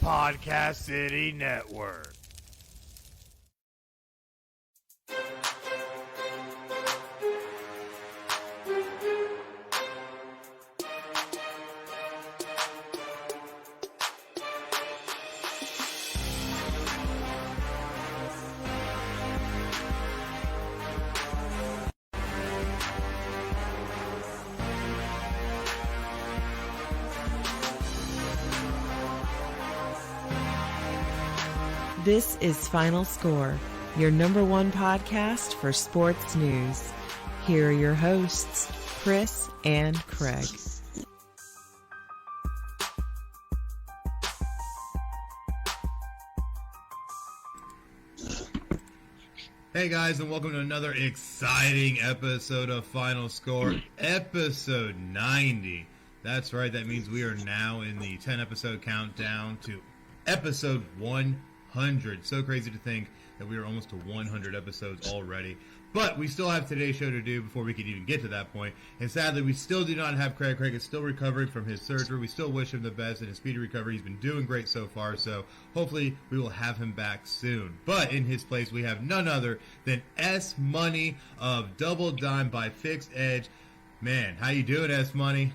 Podcast City Network. This is Final Score, your number one podcast for sports news. Here are your hosts, Chris and Craig. Hey guys, and welcome to another exciting episode of Final Score, episode 90. That's right, that means we are now in the 10-episode countdown to episode 100. So crazy to think that we are almost to 100 episodes already. But we still have today's show to do before we can even get to that point. And sadly, we still do not have Craig. Craig is still recovering from his surgery. We still wish him the best in his speedy recovery. He's been doing great so far, so hopefully we will have him back soon. But in his place, we have none other than S Money of Double Dime by Fixed Edge. Man, how you doing, S Money?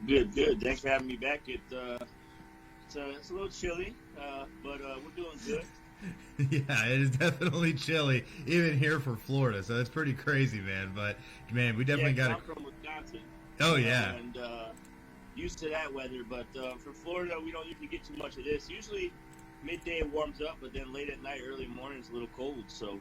Good. Thanks for having me back. It's a little chilly, but we're doing good. Yeah, it is definitely chilly, even here for Florida, so it's pretty crazy, man. But, man, we definitely got to... I'm from Wisconsin. Oh, yeah. And used to that weather, but for Florida, we don't usually get too much of this. Usually, midday it warms up, but then late at night, early morning, it's a little cold, so...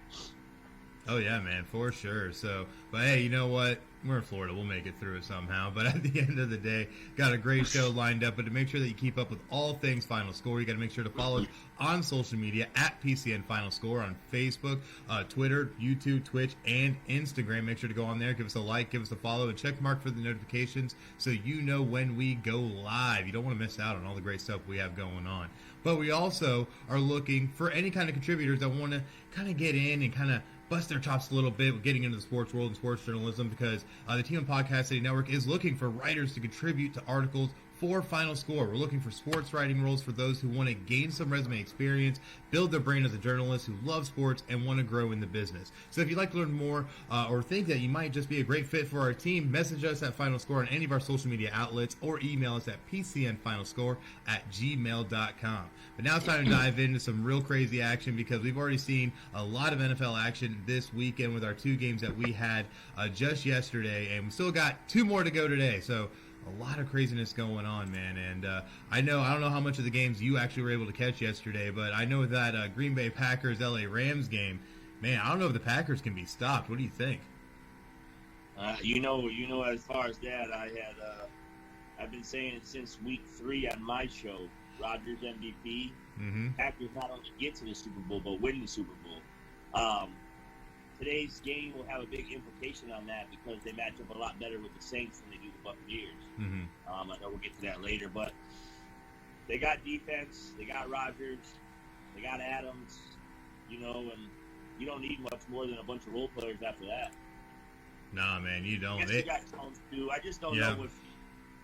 Oh, yeah, man, for sure. So, but hey, you know what? We're in Florida. We'll make it through it somehow. But at the end of the day, got a great show lined up. But to make sure that you keep up with all things Final Score, you got to make sure to follow us on social media at PCN Final Score on Facebook, Twitter, YouTube, Twitch, and Instagram. Make sure to go on there, give us a like, give us a follow, and check mark for the notifications so you know when we go live. You don't want to miss out on all the great stuff we have going on. But we also are looking for any kind of contributors that want to kind of get in and kind of bust their chops a little bit with getting into the sports world and sports journalism, because the team of Podcast City Network is looking for writers to contribute to articles for Final Score. We're looking for sports writing roles for those who want to gain some resume experience, build their brain as a journalist who loves sports and want to grow in the business. So if you'd like to learn more or think that you might just be a great fit for our team, message us at Final Score on any of our social media outlets or email us at pcnfinalscore@gmail.com. But now it's time to dive into some real crazy action, because we've already seen a lot of NFL action this weekend with our two games that we had just yesterday, and we still got two more to go today. So a lot of craziness going on, man. And I don't know how much of the games you actually were able to catch yesterday, but I know that Green Bay Packers LA Rams game, man, I don't know if the Packers can be stopped. What do you think? You know, as far as that, I've been saying it since week 3 on my show. Rodgers MVP. Mm-hmm. Packers not only get to the Super Bowl, but win the Super Bowl. Today's game will have a big implication on that, because they match up a lot better with the Saints than they do the Buccaneers. Mm-hmm. I know we'll get to that later, but they got defense, they got Rodgers, they got Adams, and you don't need much more than a bunch of role players after that. Nah, man, you don't. I guess you got Jones too. I just don't know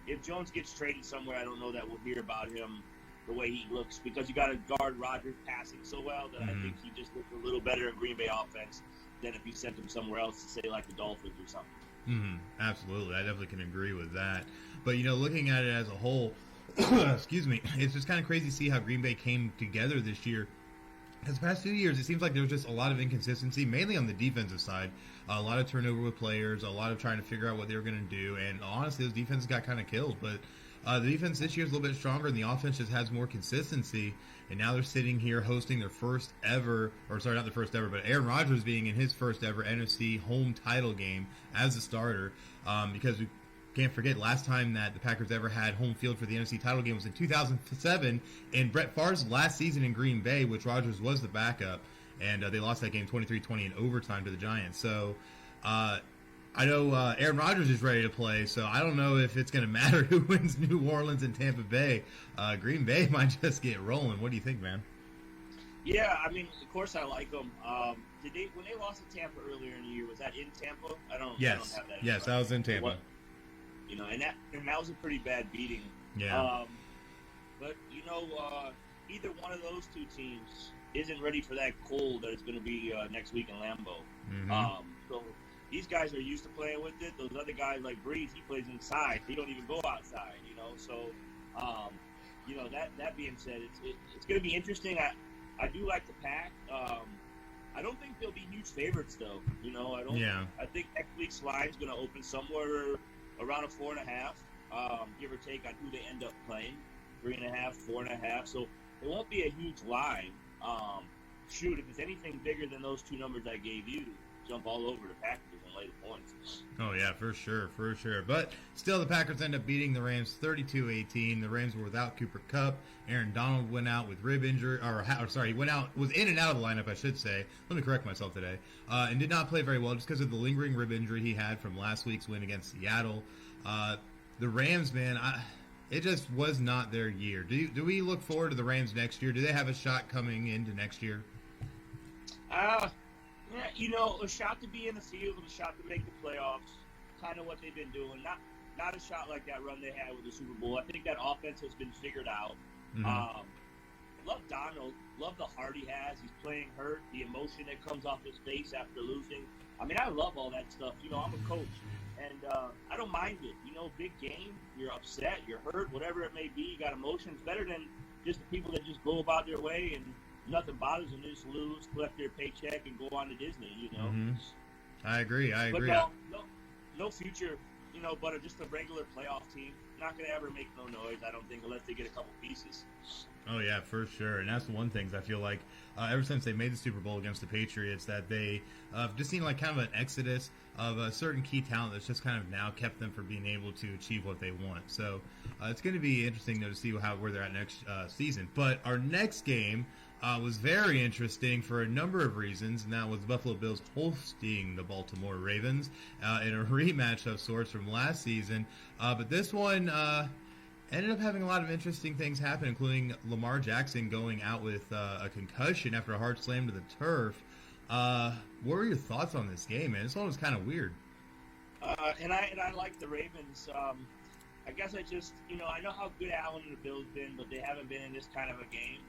if Jones gets traded somewhere. I don't know that we'll hear about him the way he looks, because you got to guard Rodgers passing so well that I think he just looks a little better in Green Bay offense than if you sent him somewhere else to, say, like the Dolphins or something. Mm-hmm. Absolutely. I definitely can agree with that. But, looking at it as a whole, excuse me, it's just kind of crazy to see how Green Bay came together this year. Because the past 2 years, it seems like there was just a lot of inconsistency, mainly on the defensive side. A lot of turnover with players, a lot of trying to figure out what they were going to do. And honestly, those defenses got kind of killed. But the defense this year is a little bit stronger, and the offense just has more consistency. And now they're sitting here hosting their first ever, or sorry, not the first ever, but Aaron Rodgers being in his first ever NFC home title game as a starter. Because we can't forget, last time that the Packers ever had home field for the NFC title game was in 2007 in Brett Favre's last season in Green Bay, which Rodgers was the backup. And they lost that game 23-20 in overtime to the Giants. So I know Aaron Rodgers is ready to play, so I don't know if it's going to matter who wins New Orleans and Tampa Bay. Green Bay might just get rolling. What do you think, man? Yeah, I mean, of course I like them. When they lost to Tampa earlier in the year, was that in Tampa? I don't have that. Yes, that was in Tampa. And that was a pretty bad beating. Yeah. But, either one of those two teams isn't ready for that cold that it's going to be next week in Lambeau. So these guys are used to playing with it. Those other guys like Breeze, he plays inside. He don't even go outside, So, that being said, it's going to be interesting. I do like the Pack. I don't think they'll be huge favorites, though. I don't. Yeah. I think next week's line's going to open somewhere around a 4.5, give or take on who they end up playing, 3.5, 4.5. So it won't be a huge line. If it's anything bigger than those two numbers I gave you, jump all over the Packers and lay the points. Oh, yeah, for sure. But still, the Packers end up beating the Rams 32-18. The Rams were without Cooper Kupp. Aaron Donald went out with rib injury, he was in and out of the lineup, I should say. Let me correct myself today. And did not play very well just because of the lingering rib injury he had from last week's win against Seattle. The Rams, man, it just was not their year. Do we look forward to the Rams next year? Do they have a shot coming into next year? A shot to be in the field and a shot to make the playoffs. Kind of what they've been doing. Not a shot like that run they had with the Super Bowl. I think that offense has been figured out. Love Donald. Love the heart he has. He's playing hurt. The emotion that comes off his face after losing. I mean, I love all that stuff. I'm a coach. And I don't mind it. Big game, you're upset, you're hurt, whatever it may be, you got emotions. Better than just the people that just go about their way and nothing bothers them. They just lose, collect their paycheck, and go on to Disney, I agree. But no future, but just a regular playoff team. Not going to ever make no noise, I don't think, unless they get a couple pieces. Oh, yeah, for sure. And that's the one thing I feel like ever since they made the Super Bowl against the Patriots that they just seen like kind of an exodus of a certain key talent that's just kind of now kept them from being able to achieve what they want. So it's going to be interesting, though, to see where they're at next season. But our next game was very interesting for a number of reasons, and that was the Buffalo Bills hosting the Baltimore Ravens in a rematch of sorts from last season. But this one ended up having a lot of interesting things happen, including Lamar Jackson going out with a concussion after a hard slam to the turf. What were your thoughts on this game, man? This one was kind of weird. And I like the Ravens. I guess I just, I know how good Allen and the Bills been, but they haven't been in this kind of a game.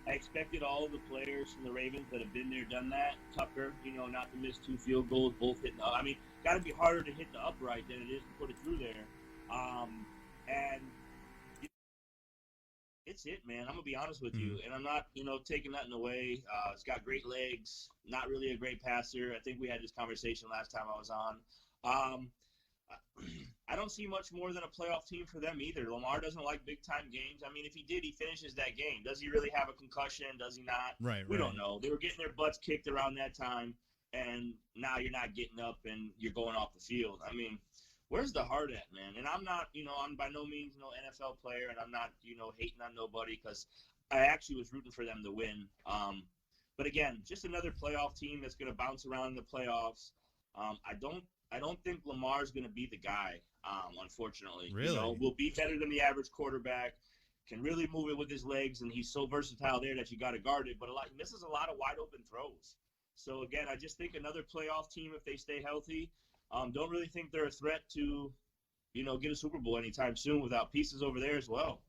I expected all of the players from the Ravens that have been there, done that. Tucker, not to miss 2 field goals, both hitting. I mean, got to be harder to hit the upright than it is to put it through there. And it's it, man. I'm going to be honest with you. And I'm not, taking nothing away. He's got great legs, not really a great passer. I think we had this conversation last time I was on. I don't see much more than a playoff team for them either. Lamar doesn't like big-time games. I mean, if he did, he finishes that game. Does he really have a concussion? Does he not? Right. We don't know. They were getting their butts kicked around that time, and now you're not getting up and you're going off the field. I mean, where's the heart at, man? And I'm not, I'm by no means no NFL player, and I'm not, hating on nobody because I actually was rooting for them to win. But again, just another playoff team that's going to bounce around in the playoffs. I don't think Lamar's going to be the guy, unfortunately. Really? Will be better than the average quarterback, can really move it with his legs, and he's so versatile there that you got to guard it. But misses a lot of wide-open throws. So, again, I just think another playoff team if they stay healthy. Don't really think they're a threat to, get a Super Bowl anytime soon without pieces over there as well.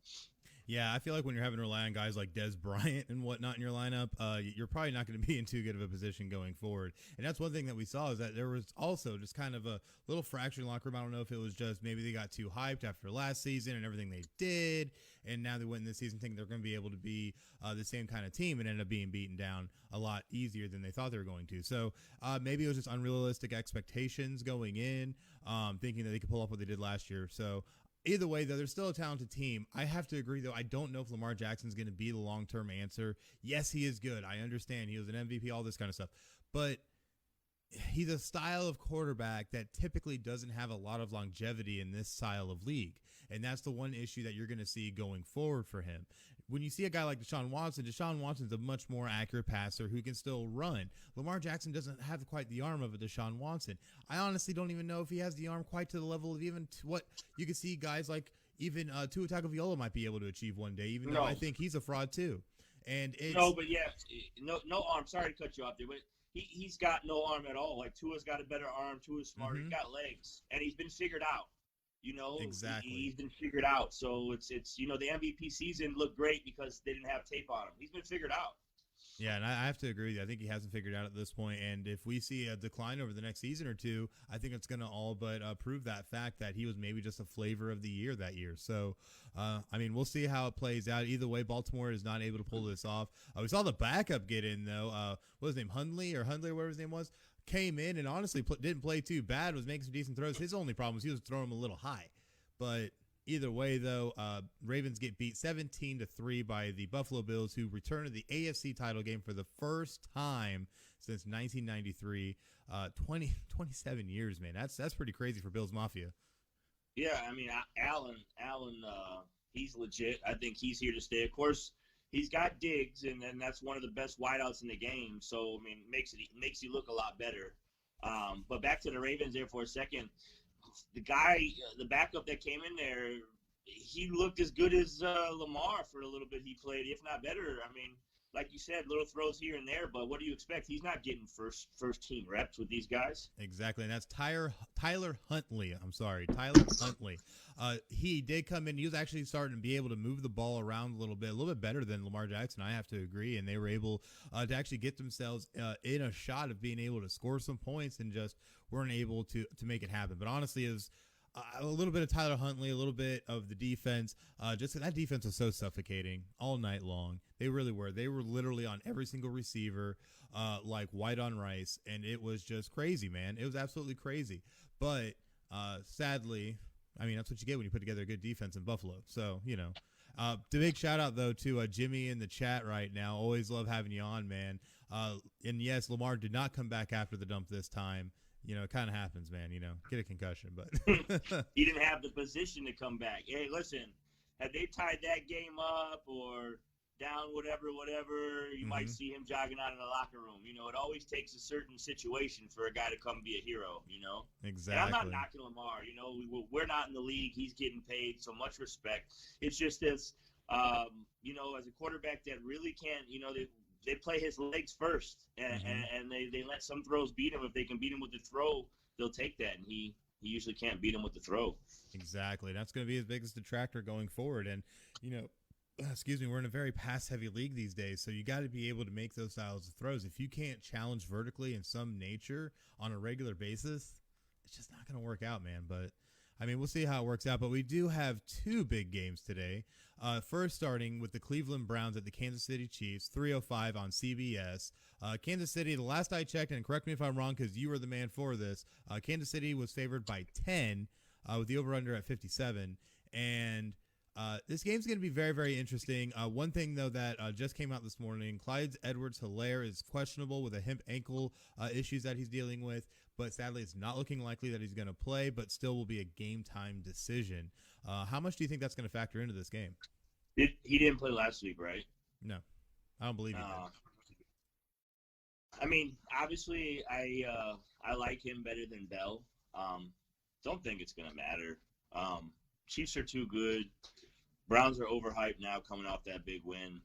Yeah, I feel like when you're having to rely on guys like Des Bryant and whatnot in your lineup, you're probably not going to be in too good of a position going forward. And that's one thing that we saw is that there was also just kind of a little fractured locker room. I don't know if it was just maybe they got too hyped after last season and everything they did, and now they went in this season thinking they're going to be able to be the same kind of team and ended up being beaten down a lot easier than they thought they were going to. So maybe it was just unrealistic expectations going in, thinking that they could pull off what they did last year. So either way, though, they're still a talented team. I have to agree, though. I don't know if Lamar Jackson's going to be the long-term answer. Yes, he is good. I understand. He was an MVP, all this kind of stuff. But he's a style of quarterback that typically doesn't have a lot of longevity in this style of league. And that's the one issue that you're going to see going forward for him. When you see a guy like Deshaun Watson's a much more accurate passer who can still run. Lamar Jackson doesn't have quite the arm of a Deshaun Watson. I honestly don't even know if he has the arm quite to the level of even what you can see guys like even Tua Tagovailoa might be able to achieve one day, even though I think he's a fraud too. And it's, no arm. Sorry to cut you off there, but he's got no arm at all. Like Tua's got a better arm. Tua's smarter. He's got legs, and he's been figured out. You know, Exactly. he's been figured out. So it's the MVP season looked great because they didn't have tape on him. He's been figured out. Yeah, and I have to agree with you. I think he hasn't figured out at this point. And if we see a decline over the next season or two, I think it's going to all but prove that fact that he was maybe just a flavor of the year that year. So, I mean, we'll see how it plays out. Either way, Baltimore is not able to pull this off. We saw the backup get in, though. What was his name? Hundley or whatever his name was? Came in and honestly didn't play too bad, was making some decent throws. His only problem was he was throwing them a little high. But either way, though, Ravens get beat 17-3 by the Buffalo Bills, who return to the AFC title game for the first time since 1993. 27 years, man. That's pretty crazy for Bills Mafia. Yeah, I mean, Allen, he's legit. I think he's here to stay. Of course, he's got Diggs, and then that's one of the best wideouts in the game. So, I mean, makes you look a lot better. But back to the Ravens there for a second. The guy, the backup that came in there, he looked as good as Lamar for a little bit he played, if not better. I mean, like you said, little throws here and there, but what do you expect? He's not getting first team reps with these guys. Exactly, and that's Tyler Huntley. I'm sorry, Tyler Huntley. He did come in. He was actually starting to be able to move the ball around a little bit better than Lamar Jackson, I have to agree, and they were able to actually get themselves in a shot of being able to score some points and just weren't able to make it happen. But honestly, it was a little bit of Tyler Huntley, a little bit of the defense. Just that defense was so suffocating all night long. They really were. They were literally on every single receiver, like white on rice, and it was just crazy, man. It was absolutely crazy. But sadly, I mean, that's what you get when you put together a good defense in Buffalo. So, you know. The big shout out, though, to Jimmy in the chat right now. Always love having you on, man. And yes, Lamar did not come back after the dump this time. You know, it kind of happens, man. You know, get a concussion, but he didn't have the position to come back. Hey, listen, had they tied that game up or down whatever, you might see him jogging out in the locker room. You know, it always takes a certain situation for a guy to come be a hero, you know? Exactly. And I'm not knocking Lamar. You know, we're not in the league. He's getting paid, so much respect. It's just this, you know, as a quarterback that really can't, you know, they play his legs first, and they let some throws beat him. If they can beat him with the throw, they'll take that, and he usually can't beat him with the throw. Exactly. That's going to be his biggest detractor going forward. And, you know, excuse me, we're in a very pass-heavy league these days, so you got to be able to make those styles of throws. If you can't challenge vertically in some nature on a regular basis, it's just not going to work out, man. But, I mean, we'll see how it works out. But we do have two big games today. First, starting with the Cleveland Browns at the Kansas City Chiefs, 3:05 on CBS. Kansas City, the last I checked, and correct me if I'm wrong because you were the man for this, Kansas City was favored by 10 with the over-under at 57. And this game's going to be very, very interesting. One thing, though, that just came out this morning, Clyde Edwards-Helaire is questionable with a hip ankle issues that he's dealing with. But sadly, it's not looking likely that he's going to play, but still will be a game-time decision. How much do you think that's going to factor into this game? He didn't play last week, right? No. I don't believe he did. I mean, obviously, I like him better than Bell. Don't think it's going to matter. Chiefs are too good. Browns are overhyped now coming off that big win.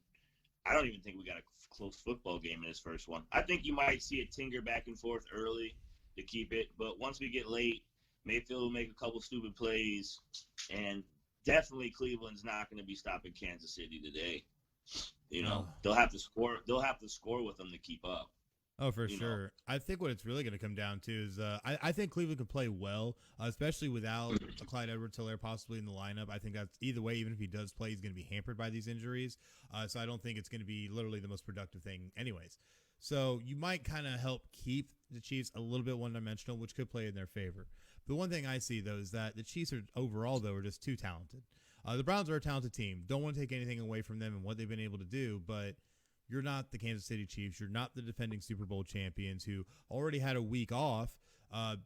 I don't even think we got a close football game in this first one. I think you might see a tinker back and forth early to keep it, but once we get late, Mayfield will make a couple stupid plays, and definitely Cleveland's not going to be stopping Kansas City today. You know, they'll have to score. They'll have to score with them to keep up. Oh, for sure. I think what it's really going to come down to is I think Cleveland can play well, especially without Clyde Edwards-Helaire possibly in the lineup. I think that's either way, even if he does play, he's going to be hampered by these injuries. So I don't think it's going to be literally the most productive thing anyways. So you might kind of help keep the Chiefs a little bit one-dimensional, which could play in their favor. The one thing I see, though, is that the Chiefs are overall, though, are just too talented. The Browns are a talented team. Don't want to take anything away from them and what they've been able to do, but you're not the Kansas City Chiefs. You're not the defending Super Bowl champions who already had a week off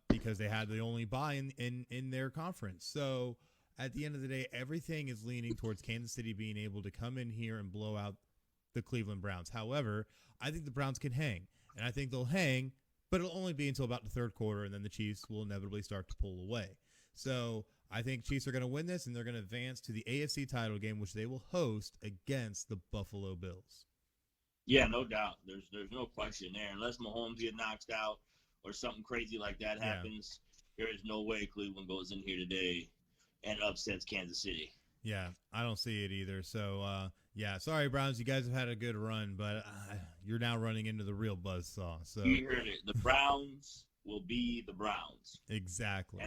because they had the only bye in their conference. So at the end of the day, everything is leaning towards Kansas City being able to come in here and blow out the Cleveland Browns. However, I think the Browns can hang, and I think they'll hang, but it'll only be until about the third quarter, and then the Chiefs will inevitably start to pull away. So I think Chiefs are going to win this, and they're going to advance to the AFC title game, which they will host against the Buffalo Bills. Yeah, no doubt. There's no question there. Unless Mahomes gets knocked out or something crazy like that happens, there is no way Cleveland goes in here today and upsets Kansas City. Yeah, I don't see it either. So, yeah, sorry, Browns. You guys have had a good run, but you're now running into the real buzzsaw. So You heard it. The Browns will be the Browns. Exactly.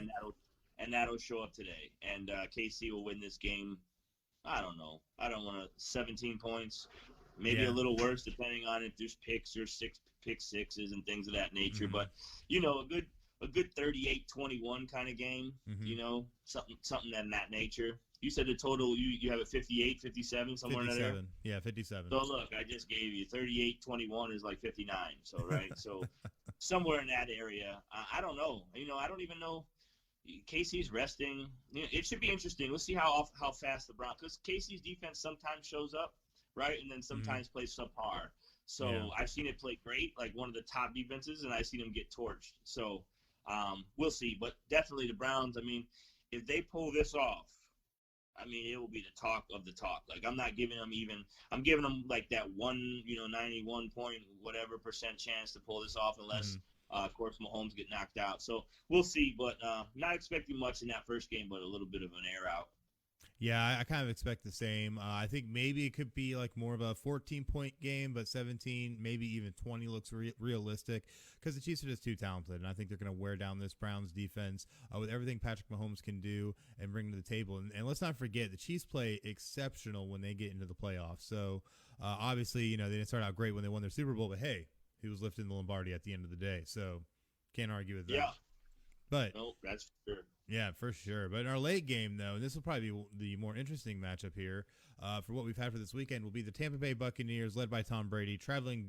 And that'll show up today. And KC will win this game. I don't know. I don't want to 17 points, maybe a little worse depending on if there's picks or pick sixes and things of that nature. Mm-hmm. But a good 38-21 kind of game. Mm-hmm. Something in that nature. You said the total you have a 58, 57 somewhere 57. in there. Yeah, 57. So look, I just gave you 38-21 is like 59. So right, so somewhere in that area. I don't know. I don't even know. KC's resting. It should be interesting. Let's see how fast the Browns, because KC's defense sometimes shows up, right, and then sometimes plays subpar. So I've seen it play great, like one of the top defenses, and I've seen them get torched. So we'll see. But definitely the Browns. If they pull this off, it will be the talk of the talk. Like I'm giving them like that 91 point whatever % chance to pull this off, unless. Of course, Mahomes get knocked out. So we'll see, but not expecting much in that first game, but a little bit of an air out. Yeah, I kind of expect the same. I think maybe it could be like more of a 14-point game, but 17, maybe even 20 looks realistic, because the Chiefs are just too talented, and I think they're going to wear down this Browns defense with everything Patrick Mahomes can do and bring to the table. And let's not forget, the Chiefs play exceptional when they get into the playoffs. So obviously, they didn't start out great when they won their Super Bowl, but hey, he was lifting the Lombardi at the end of the day, so can't argue with that. Yeah. But no, that's for sure. Yeah, for sure. But in our late game, though, and this will probably be the more interesting matchup here for what we've had for this weekend, will be the Tampa Bay Buccaneers, led by Tom Brady, traveling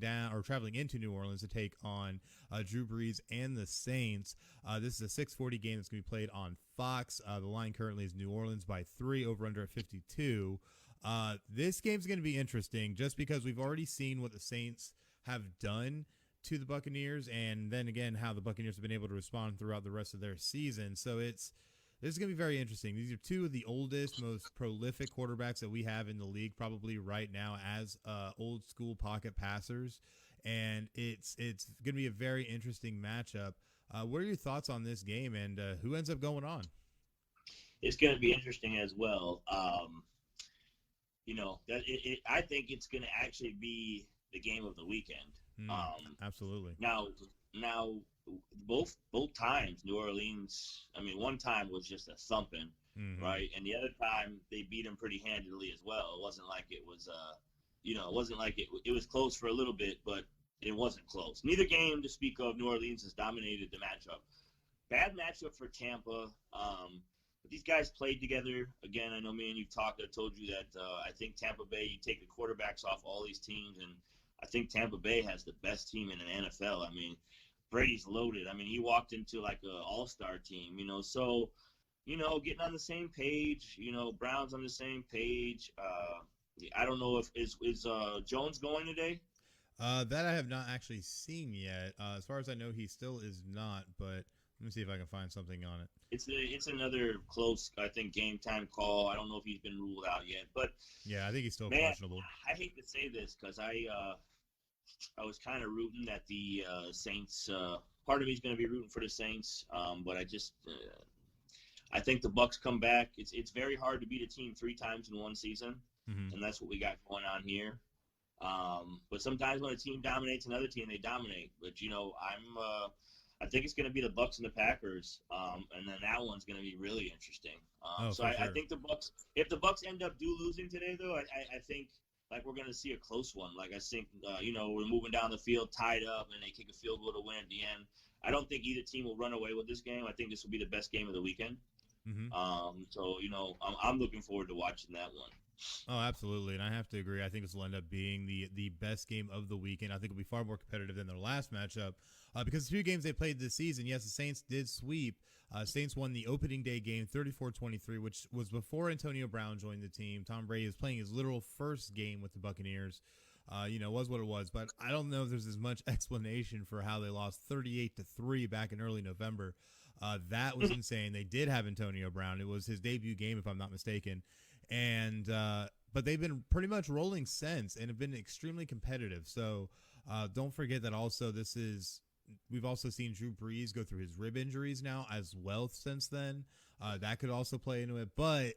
into New Orleans to take on Drew Brees and the Saints. This is a 6:40 game that's going to be played on Fox. The line currently is New Orleans by 3, over under at 52. This game's going to be interesting just because we've already seen what the Saints have done to the Buccaneers, and then again how the Buccaneers have been able to respond throughout the rest of their season. So this is going to be very interesting. These are two of the oldest, most prolific quarterbacks that we have in the league probably right now as old school pocket passers, and it's going to be a very interesting matchup. What are your thoughts on this game, and who ends up going on? It's going to be interesting as well. I think it's going to actually be the game of the weekend. Absolutely. Now, both times New Orleans. One time was just a thumping, right, and the other time they beat them pretty handily as well. It wasn't like it was, it was close for a little bit, but it wasn't close. Neither game to speak of. New Orleans has dominated the matchup. Bad matchup for Tampa. But these guys played together. Again, I know me and you've talked. I told you that I think Tampa Bay, you take the quarterbacks off all these teams, and I think Tampa Bay has the best team in the NFL. Brady's loaded. He walked into like an all-star team, So, getting on the same page, Browns on the same page. I don't know if is Jones going today? That I have not actually seen yet. As far as I know, he still is not, but let me see if I can find something on it. It's another close, I think, game time call. I don't know if he's been ruled out yet, but yeah, I think he's still questionable. I hate to say this because I was kind of rooting that the Saints. Part of me is going to be rooting for the Saints, but I think the Bucs come back. It's very hard to beat a team 3 times in one season, and that's what we got going on here. But sometimes when a team dominates another team, they dominate. But I think it's going to be the Bucs and the Packers, and then that one's going to be really interesting. Sure. I think the Bucs. If the Bucs end up losing today, though, I think like we're going to see a close one. Like I think we're moving down the field tied up, and they kick a field goal to win at the end. I don't think either team will run away with this game. I think this will be the best game of the weekend. So I'm looking forward to watching that one. Oh, absolutely, and I have to agree. I think this will end up being the best game of the weekend. I think it'll be far more competitive than their last matchup because the 2 games they played this season, yes, the Saints did sweep. Saints won the opening day game 34-23, which was before Antonio Brown joined the team. Tom Brady is playing his literal first game with the Buccaneers. Was what it was, but I don't know if there's as much explanation for how they lost 38-3 back in early November. That was insane. They did have Antonio Brown. It was his debut game, if I'm not mistaken. And but they've been pretty much rolling since and have been extremely competitive. So don't forget that also we've also seen Drew Brees go through his rib injuries now as well since then. that could also play into it. But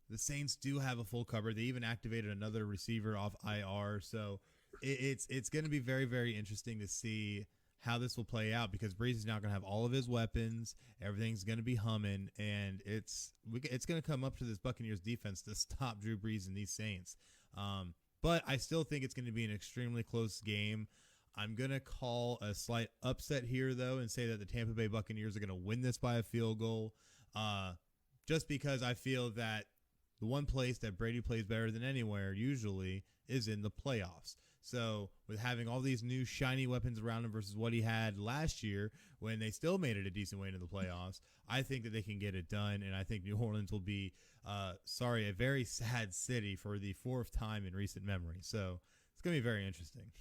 the Saints do have a full cover. They even activated another receiver off IR. So it's going to be very, very interesting to see how this will play out, because Breeze is now going to have all of his weapons. Everything's going to be humming, and it's going to come up to this Buccaneers defense to stop Drew Brees and these Saints. But I still think it's going to be an extremely close game. I'm going to call a slight upset here, though, and say that the Tampa Bay Buccaneers are going to win this by a field goal, just because I feel that the one place that Brady plays better than anywhere usually is in the playoffs. So with having all these new shiny weapons around him versus what he had last year when they still made it a decent way into the playoffs, I think that they can get it done. And I think New Orleans will be, a very sad city for the fourth time in recent memory. So it's going to be very interesting.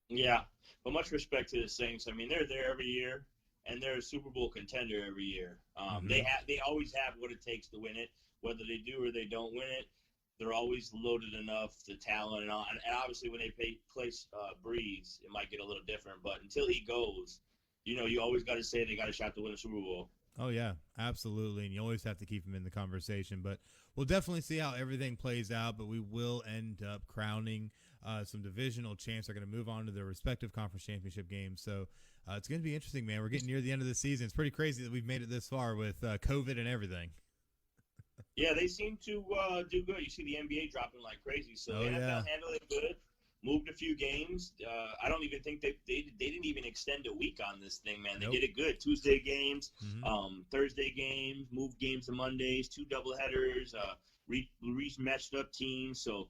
Yeah, but much respect to the Saints. I mean, they're there every year, and they're a Super Bowl contender every year. They always have what it takes to win it, whether they do or they don't win it. They're always loaded enough, the talent and all. And obviously, when they place Breeze, it might get a little different. But until he goes, you always got to say they got a shot to win a Super Bowl. Oh, yeah, absolutely. And you always have to keep him in the conversation. But we'll definitely see how everything plays out. But we will end up crowning some divisional champs. Are going to move on to their respective conference championship games. So it's going to be interesting, man. We're getting near the end of the season. It's pretty crazy that we've made it this far with COVID and everything. Yeah, they seem to do good. You see the NBA dropping like crazy. So the NFL handled it good, moved a few games. I don't even think they didn't even extend a week on this thing, man. They did it good. Tuesday games, Thursday games, moved games to Mondays, 2 doubleheaders, rematched up teams. So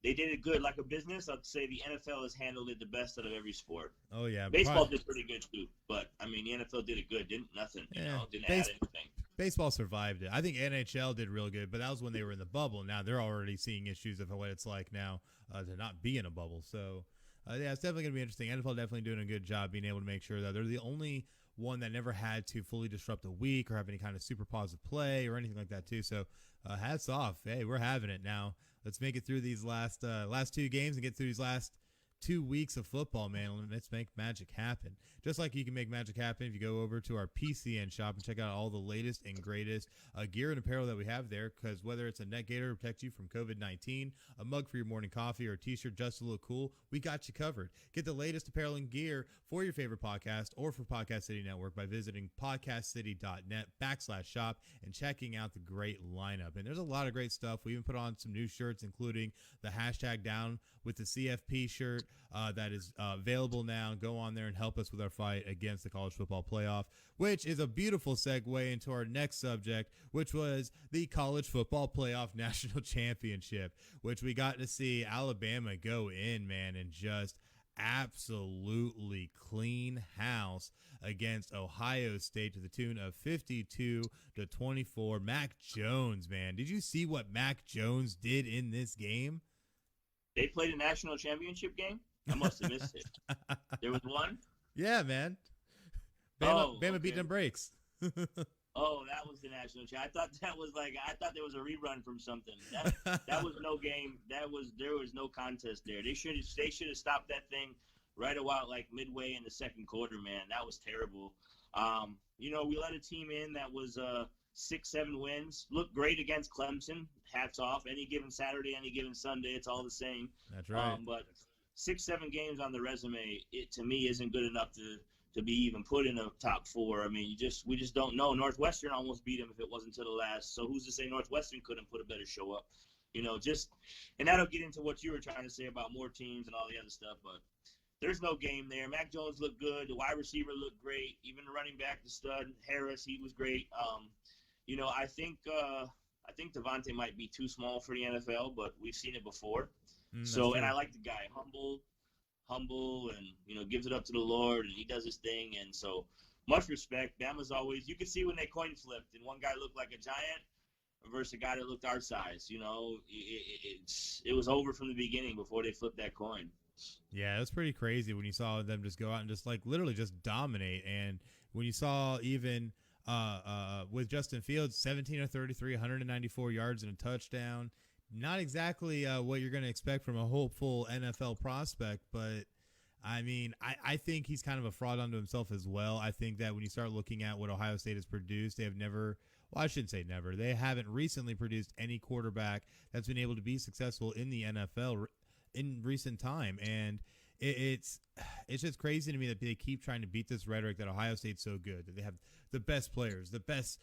they did it good. Like a business, I'd say the NFL has handled it the best out of every sport. Oh, yeah. Baseball did pretty good, too. But, I mean, the NFL did it good. Didn't add anything. Baseball survived it. I think NHL did real good, but that was when they were in the bubble. Now they're already seeing issues of what it's like now to not be in a bubble. So, it's definitely going to be interesting. NFL definitely doing a good job being able to make sure that they're the only one that never had to fully disrupt a week or have any kind of super positive play or anything like that, too. So, hats off. Hey, we're having it now. Let's make it through these last 2 games and get through these last 2 weeks of football, man. Let's make magic happen. Just like you can make magic happen if you go over to our PCN shop and check out all the latest and greatest gear and apparel that we have there, because whether it's a neck gaiter to protect you from COVID-19, a mug for your morning coffee, or a t-shirt just to look cool, we got you covered. Get the latest apparel and gear for your favorite podcast or for Podcast City Network by visiting podcastcity.net/shop and checking out the great lineup. And there's a lot of great stuff. We even put on some new shirts, including the hashtag down with the CFP shirt. That is available now. Go on there and help us with our fight against the college football playoff, which is a beautiful segue into our next subject, which was the college football playoff national championship, which we got to see Alabama go in, man, and just absolutely clean house against Ohio State to the tune of 52-24. Mac Jones, man. Did you see what Mac Jones did in this game? They played a national championship game? I must have missed it. There was one? Yeah, man. Bama beat them breaks. Oh, that was the national championship. I thought there was a rerun from something. That was no game. There was no contest there. They should have stopped that thing right about like midway in the second quarter, man. That was terrible. We let a team in that was 6-7 wins. Looked great against Clemson. Hats off. Any given Saturday, any given Sunday, it's all the same. That's right. But 6-7 games on the resume, it to me isn't good enough to be even put in the top 4. I mean, we just don't know. Northwestern almost beat them if it wasn't to the last. So who's to say Northwestern couldn't put a better show up? And that'll get into what you were trying to say about more teams and all the other stuff. But there's no game there. Mac Jones looked good. The wide receiver looked great. Even the running back, the stud Harris, he was great. I think Devontae might be too small for the NFL, but we've seen it before. And I like the guy, humble, and gives it up to the Lord, and he does his thing. And so, much respect. Bama's always. You could see when they coin flipped, and one guy looked like a giant versus a guy that looked our size. It was over from the beginning before they flipped that coin. Yeah, it was pretty crazy when you saw them just go out and just literally just dominate. And when you saw even with Justin Fields, 17 of 33, 194 yards and a touchdown. Not exactly what you're going to expect from a hopeful NFL prospect, but I mean, I think he's kind of a fraud unto himself as well. I think that when you start looking at what Ohio State has produced, they have never, well, I shouldn't say never. They haven't recently produced any quarterback that's been able to be successful in the NFL in recent time. And it's just crazy to me that they keep trying to beat this rhetoric that Ohio State's so good, that they have the best players, the best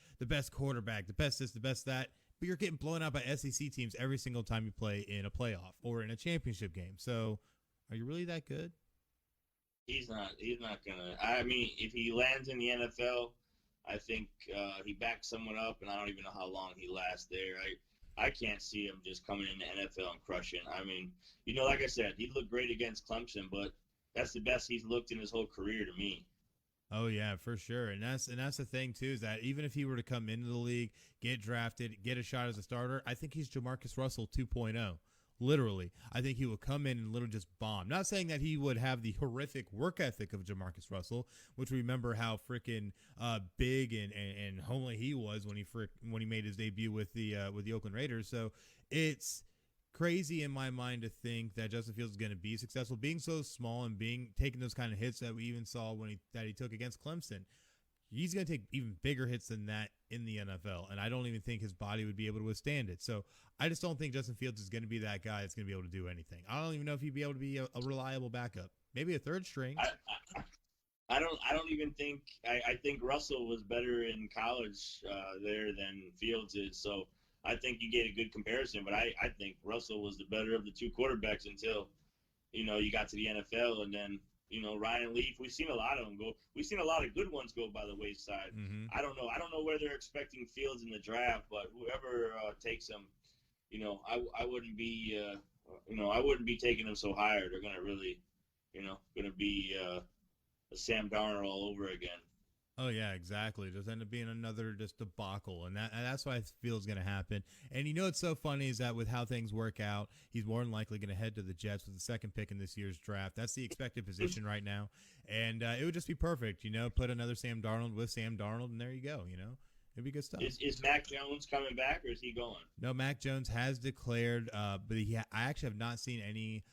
quarterback, the best this, the best that. But you're getting blown out by SEC teams every single time you play in a playoff or in a championship game. So are you really that good? He's not gonna. I mean, if he lands in the NFL, I think he backs someone up, and I don't even know how long he lasts there. I can't see him just coming in the NFL and crushing. I mean, like I said, he looked great against Clemson, but that's the best he's looked in his whole career to me. Oh yeah, for sure. And that's the thing too, is that even if he were to come into the league, get drafted, get a shot as a starter, I think he's Jamarcus Russell 2.0. Literally, I think he would come in and literally just bomb. Not saying that he would have the horrific work ethic of Jamarcus Russell, which we remember how freaking big and homely he was when he made his debut with the Oakland Raiders. So it's crazy in my mind to think that Justin Fields is going to be successful, being so small and taking those kind of hits that we even saw that he took against Clemson. He's going to take even bigger hits than that in the NFL, and I don't even think his body would be able to withstand it. So I just don't think Justin Fields is going to be that guy that's going to be able to do anything. I don't even know if he'd be able to be a reliable backup. Maybe a third string. I don't even think – I think Russell was better in college there than Fields is. So I think you get a good comparison, but I think Russell was the better of the two quarterbacks until, you got to the NFL, and then – Ryan Leaf, we've seen a lot of them go. We've seen a lot of good ones go by the wayside. Mm-hmm. I don't know where they're expecting Fields in the draft, but whoever takes him, I wouldn't be, I wouldn't be taking them so high. Or they're gonna really, gonna be a Sam Darnold all over again. Oh yeah, exactly. Just end up being another just debacle, and that's what I feel is going to happen. And what's so funny is that with how things work out, he's more than likely going to head to the Jets with the second pick in this year's draft. That's the expected position right now, and it would just be perfect. Put another Sam Darnold with Sam Darnold, and there you go. It'd be good stuff. Is Mac Jones coming back, or is he going? No, Mac Jones has declared, but I actually have not seen any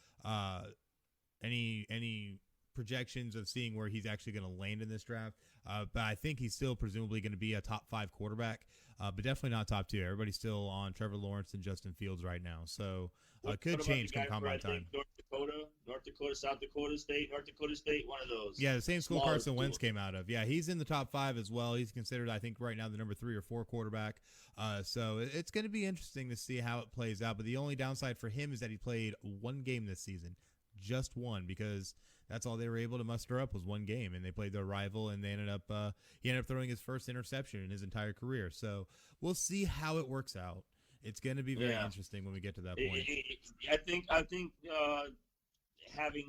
projections of seeing where he's actually going to land in this draft. But I think he's still presumably going to be a top 5 quarterback, but definitely not top 2. Everybody's still on Trevor Lawrence and Justin Fields right now. So could change come combine time. North Dakota, South Dakota State, one of those. Yeah, the same school Carson Wentz came out of. Yeah, he's in the top 5 as well. He's considered, I think, right now the number 3 or 4 quarterback. So it's going to be interesting to see how it plays out. But the only downside for him is that he played one game this season. Just one, because that's all they were able to muster up was one game, and they played their rival, and he ended up throwing his first interception in his entire career. So we'll see how it works out. It's going to be very interesting when we get to that point. I think having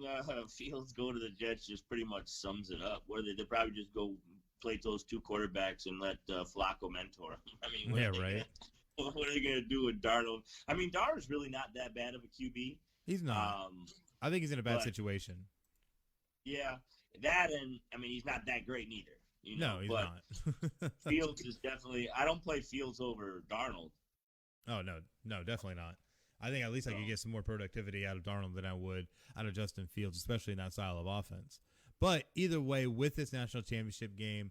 Fields go to the Jets just pretty much sums it up. Where they probably just go play those two quarterbacks and let Flacco mentor him. I mean, right. What are they going to do with Darnold? I mean, Darnold's really not that bad of a QB. He's not. I think he's in a bad situation. Yeah, that, and I mean, he's not that great neither. No, he's not. Fields is definitely. I don't play Fields over Darnold. Oh no, definitely not. I think at least I could get some more productivity out of Darnold than I would out of Justin Fields, especially in that style of offense. But either way, with this national championship game,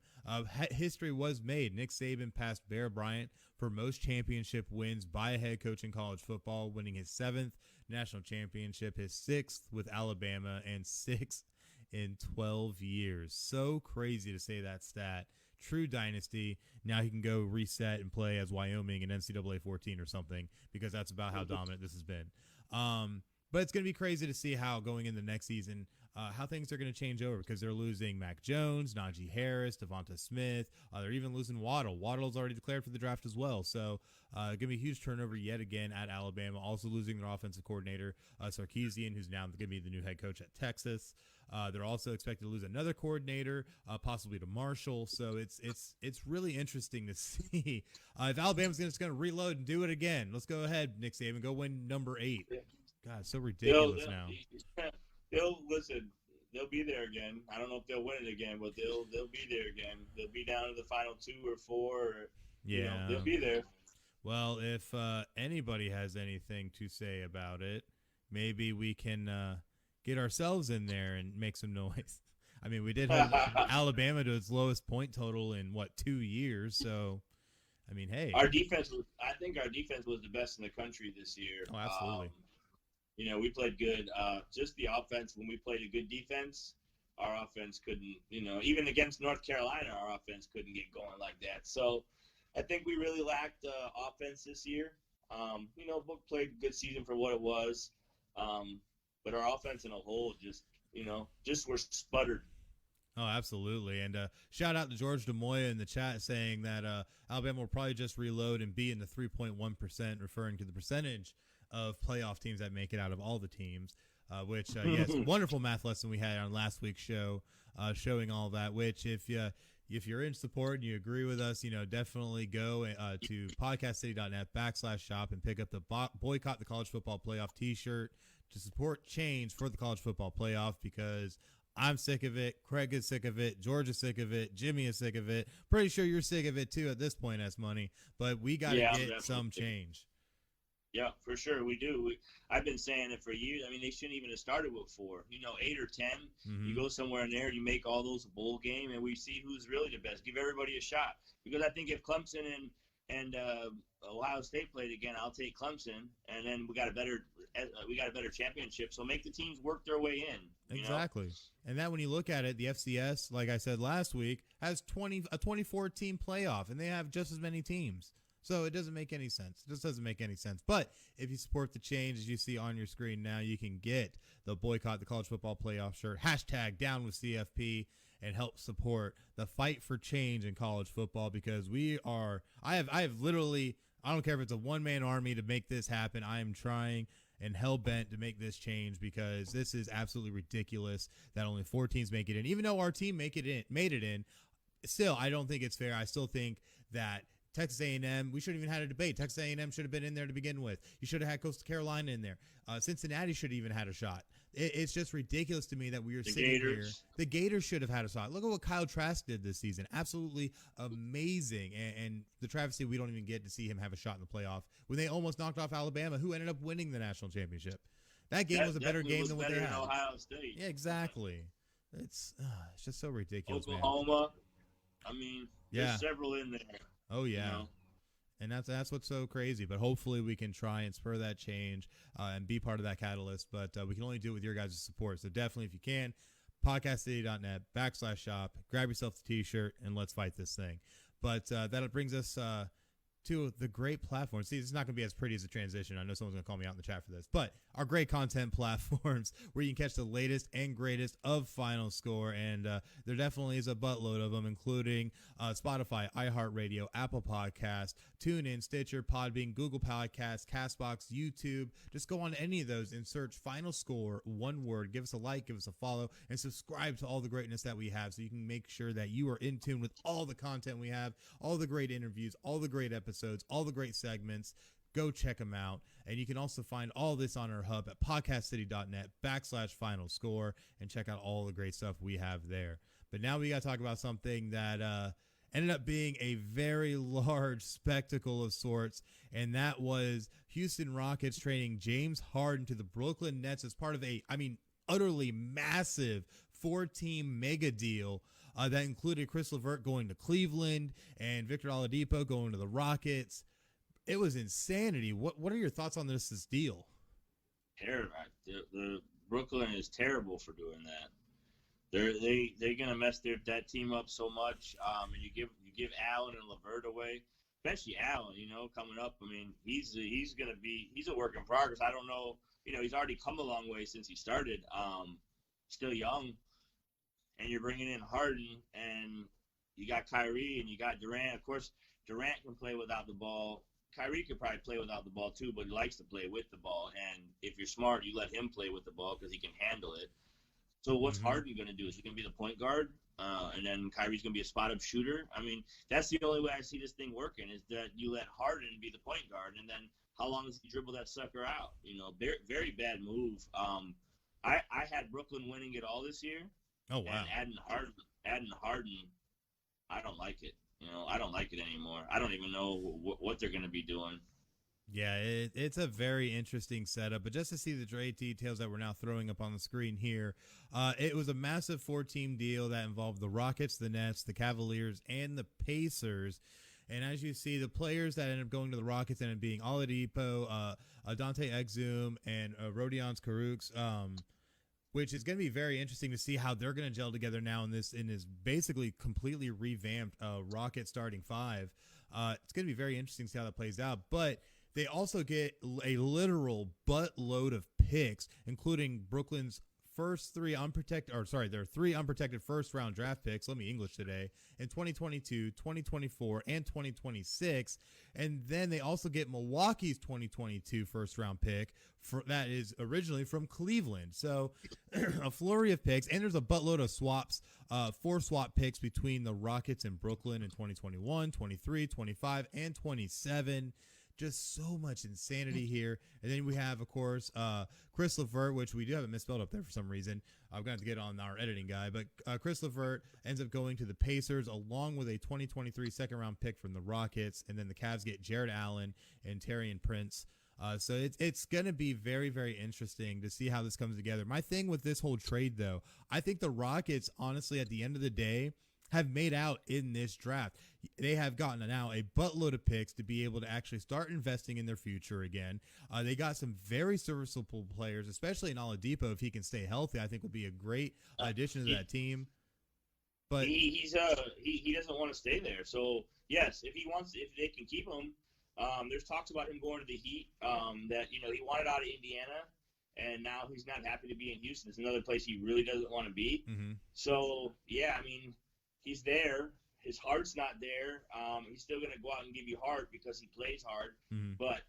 history was made. Nick Saban passed Bear Bryant for most championship wins by a head coach in college football, winning his 7th national championship, his 6th with Alabama, and 6th in 12 years. So crazy to say that stat. True dynasty. Now he can go reset and play as Wyoming in NCAA 14 or something, because that's about how dominant this has been. But it's going to be crazy to see how going in the next season, how things are going to change over, because they're losing Mac Jones, Najee Harris, Devonta Smith. They're even losing Waddle. Waddle's already declared for the draft as well. So going to be a huge turnover yet again at Alabama. Also losing their offensive coordinator, Sarkisian, who's now going to be the new head coach at Texas. They're also expected to lose another coordinator, possibly to Marshall. So it's really interesting to see if Alabama's just going to reload and do it again. Let's go ahead, Nick Saban, go win number 8. God, so ridiculous now. They'll be there again. I don't know if they'll win it again, but they'll be there again. They'll be down to the final 2 or 4. They'll be there. Well, if anybody has anything to say about it, maybe we can get ourselves in there and make some noise. I mean, we did have Alabama to its lowest point total in 2 years, so I mean, hey. I think our defense was the best in the country this year. Oh, absolutely. We played good. Just the offense, when we played a good defense, our offense couldn't, even against North Carolina, our offense couldn't get going like that. So I think we really lacked offense this year. Book played a good season for what it was. But our offense in a whole just were sputtered. Oh, absolutely. And shout out to George DeMoya in the chat saying that Alabama will probably just reload and be in the 3.1%, referring to the percentage of playoff teams that make it out of all the teams, which, yes, wonderful math lesson we had on last week's show, showing all that, which if you're in support and you agree with us, definitely go to podcastcity.net/shop and pick up the Boycott the College Football Playoff t-shirt to support change for the college football playoff, because I'm sick of it. Craig is sick of it. George is sick of it. Jimmy is sick of it. Pretty sure you're sick of it too at this point, S-Money, but we got to get some change. Yeah, for sure. We do. I've been saying it for years. I mean, they shouldn't even have started with 4. 8 or 10. Mm-hmm. You go somewhere in there, you make all those a bowl game, and we see who's really the best. Give everybody a shot. Because I think if Clemson and Ohio State played again, I'll take Clemson, and then we got a better championship. So make the teams work their way in. Exactly. And that, when you look at it, the FCS, like I said last week, has a 24-team playoff, and they have just as many teams. So it doesn't make any sense. It just doesn't make any sense. But if you support the change, as you see on your screen now, you can get the Boycott the College Football Playoff shirt, #down with CFP, and help support the fight for change in college football, because I have literally, I don't care if it's a one-man army to make this happen. I am trying and hell-bent to make this change, because this is absolutely ridiculous that only 4 teams make it in. Even though our team made it in, still, I don't think it's fair. I still think that Texas A&M, we shouldn't even had a debate. Texas A&M should have been in there to begin with. You should have had Coastal Carolina in there. Cincinnati should have even had a shot. It's just ridiculous to me that we are sitting here. The Gators should have had a shot. Look at what Kyle Trask did this season. Absolutely amazing. And the travesty, we don't even get to see him have a shot in the playoff when they almost knocked off Alabama, who ended up winning the national championship. That game was a better game than what they had. Ohio State. Yeah, exactly. It's just so ridiculous, Oklahoma. Man. I mean, yeah. There's several in there. Oh, yeah. And that's what's so crazy. But hopefully we can try and spur that change and be part of that catalyst. But we can only do it with your guys' support. So definitely, if you can, podcastcity.net/shop, grab yourself the t-shirt, and let's fight this thing. But that brings us to the great platforms. See, it's not going to be as pretty as a transition. I know someone's going to call me out in the chat for this. But our great content platforms where you can catch the latest and greatest of FinalScore. And there definitely is a buttload of them, including Spotify, iHeartRadio, Apple Podcasts, TuneIn, Stitcher, Podbean, Google Podcasts, CastBox, YouTube. Just go on any of those and search FinalScore, one word. Give us a like, give us a follow, and subscribe to all the greatness that we have, so you can make sure that you are in tune with all the content we have, all the great interviews, all the great episodes, all the great segments. Go check them out. And you can also find all this on our hub at podcastcity.net/FinalScore and check out all the great stuff we have there. But now we got to talk about something that ended up being a very large spectacle of sorts, and that was Houston Rockets trading James Harden to the Brooklyn Nets as part of a, utterly massive 4-team mega deal that included Chris LeVert going to Cleveland and Victor Oladipo going to the Rockets. It was insanity. What are your thoughts on this deal? Terrible. The Brooklyn is terrible for doing that. They're gonna mess that team up so much. And you give Allen and LeVert away, especially Allen. Coming up. He's a work in progress. I don't know. He's already come a long way since he started. Still young, and you're bringing in Harden, and you got Kyrie, and you got Durant. Of course, Durant can play without the ball. Kyrie could probably play without the ball too, but he likes to play with the ball. And if you're smart, you let him play with the ball because he can handle it. So what's Harden going to do? Is he going to be the point guard? And then Kyrie's going to be a spot-up shooter? That's the only way I see this thing working, is that you let Harden be the point guard, and then how long does he dribble that sucker out? Very, very bad move. I had Brooklyn winning it all this year. Oh, wow. And adding Harden, I don't like it. I don't like it anymore. I don't even know what they're going to be doing. Yeah, it's a very interesting setup. But just to see the trade details that we're now throwing up on the screen here, it was a massive 4-team deal that involved the Rockets, the Nets, the Cavaliers, and the Pacers. And as you see, the players that end up going to the Rockets end up being Oladipo, Dante Exum, and Rodions Kurucs, which is going to be very interesting to see how they're going to gel together now in this basically completely revamped Rocket starting five. It's going to be very interesting to see how that plays out. But they also get a literal buttload of picks, including Brooklyn's their three unprotected first-round draft picks, let me English today, in 2022, 2024, and 2026. And then they also get Milwaukee's 2022 first-round pick that is originally from Cleveland. So a flurry of picks, and there's a buttload of swaps, 4 swap picks between the Rockets and Brooklyn in 2021, 23, 25, and 27. Just so much insanity here. And then we have, of course, Chris LeVert, which we do have it misspelled up there for some reason. I'm going to have to get on our editing guy. But Chris LeVert ends up going to the Pacers along with a 2023 second-round pick from the Rockets. And then the Cavs get Jared Allen and Taurean Prince. So it's going to be very, very interesting to see how this comes together. My thing with this whole trade, though, I think the Rockets, honestly, at the end of the day, have made out in this draft. They have gotten now a buttload of picks to be able to actually start investing in their future again. They got some very serviceable players, especially in Oladipo. If he can stay healthy, I think will be a great addition to that team. But he doesn't want to stay there. So yes, if they can keep him, there's talks about him going to the Heat. That he wanted out of Indiana, and now he's not happy to be in Houston. It's another place he really doesn't want to be. Mm-hmm. So yeah, I mean, he's there. His heart's not there. He's still going to go out and give you heart because he plays hard. Mm-hmm. But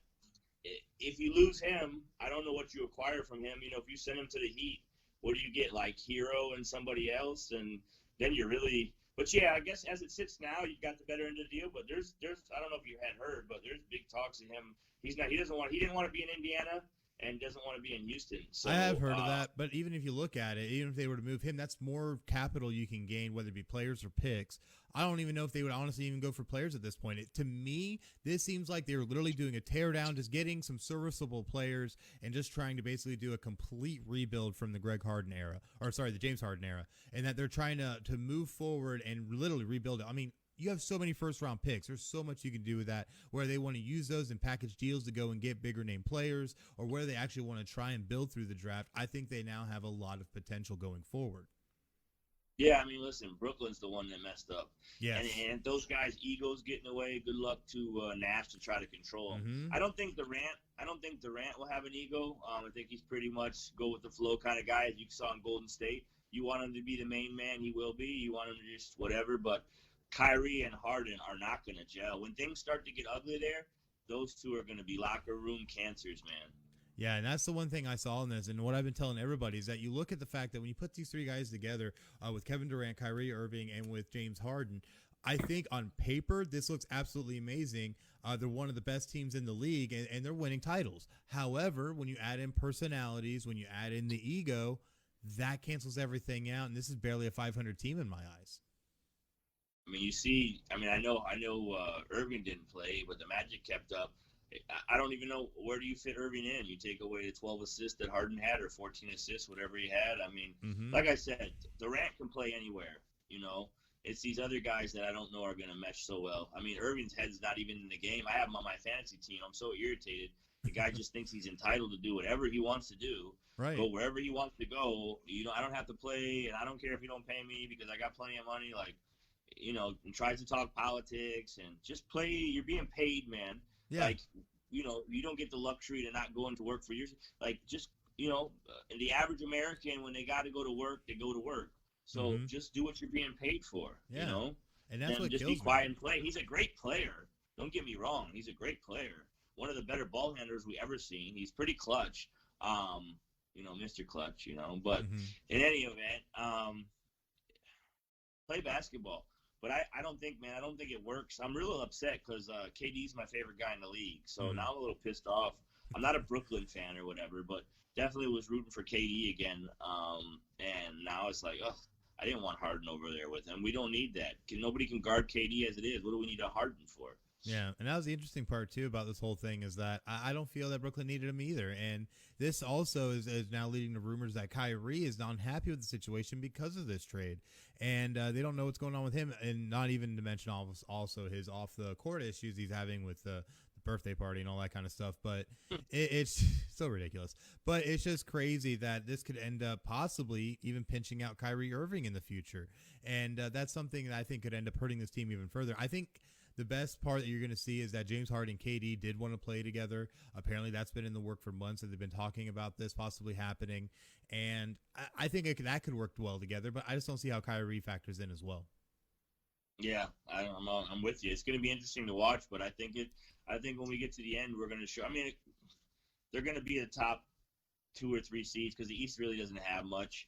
if you lose him, I don't know what you acquire from him. If you send him to the Heat, what do you get? Like Hero and somebody else? And then you're really – but, yeah, I guess as it sits now, you got the better end of the deal. But there's I don't know if you had heard, but there's big talks of him. He didn't want to be in Indiana and doesn't want to be in Houston. So, I have heard of that, but even if you look at it, even if they were to move him, that's more capital you can gain, whether it be players or picks. I don't even know if they would honestly even go for players at this point. To me, this seems like they're literally doing a teardown, just getting some serviceable players and just trying to basically do a complete rebuild from the the James Harden era, and that they're trying to move forward and literally rebuild it. I mean, you have so many first-round picks. There's so much you can do with that, where they want to use those in package deals to go and get bigger-name players, or where they actually want to try and build through the draft. I think they now have a lot of potential going forward. Yeah, I mean, listen, Brooklyn's the one that messed up. Yes. And those guys' egos getting away. Good luck to Nash to try to control him. Mm-hmm. I don't think Durant will have an ego. I think he's pretty much go with the flow kind of guy, as you saw in Golden State. You want him to be the main man, he will be. You want him to just whatever, but Kyrie and Harden are not going to gel. When things start to get ugly there, those two are going to be locker room cancers, man. Yeah, and that's the one thing I saw in this, and what I've been telling everybody is that you look at the fact that when you put these three guys together with Kevin Durant, Kyrie Irving, and with James Harden, I think on paper this looks absolutely amazing. They're one of the best teams in the league, and they're winning titles. However, when you add in personalities, when you add in the ego, that cancels everything out, and this is barely a 500 team in my eyes. I mean, I know Irving didn't play, but the Magic kept up. I don't even know, where do you fit Irving in? You take away the 12 assists that Harden had, or 14 assists, whatever he had. I mean, Like I said, Durant can play anywhere, It's these other guys that I don't know are going to mesh so well. I mean, Irving's head's not even in the game. I have him on my fantasy team. I'm so irritated. The guy just thinks he's entitled to do whatever he wants to do. Right. Go wherever he wants to go. I don't have to play, and I don't care if you don't pay me because I got plenty of money. And tries to talk politics and just play. You're being paid, man. Yeah. You don't get the luxury to not go into work for years. The average American, when they got to go to work, they go to work. So just do what you're being paid for, And that's what just kills be quiet me. and play. He's a great player. Don't get me wrong. He's a great player. One of the better ball handlers we ever seen. He's pretty clutch. Mr. Clutch, But in any event, play basketball. But I don't think it works. I'm real upset because KD's my favorite guy in the league. So now I'm a little pissed off. I'm not a Brooklyn fan or whatever, but definitely was rooting for KD again. And now it's like, I didn't want Harden over there with him. We don't need that. Nobody can guard KD as it is. What do we need a Harden for? Yeah, and that was the interesting part too about this whole thing is that I don't feel that Brooklyn needed him either, and this also is now leading to rumors that Kyrie is not happy with the situation because of this trade, and they don't know what's going on with him, and not even to mention also his off the court issues he's having with the birthday party and all that kind of stuff. But it's so ridiculous. But it's just crazy that this could end up possibly even pinching out Kyrie Irving in the future, and that's something that I think could end up hurting this team even further. I think the best part that you're going to see is that James Harden and KD did want to play together. Apparently, that's been in the work for months, and they've been talking about this possibly happening. And I think that could work well together, but I just don't see how Kyrie factors in as well. Yeah, I'm with you. It's going to be interesting to watch, but I think when we get to the end, we're going to show. I mean, they're going to be the top 2 or 3 seeds because the East really doesn't have much.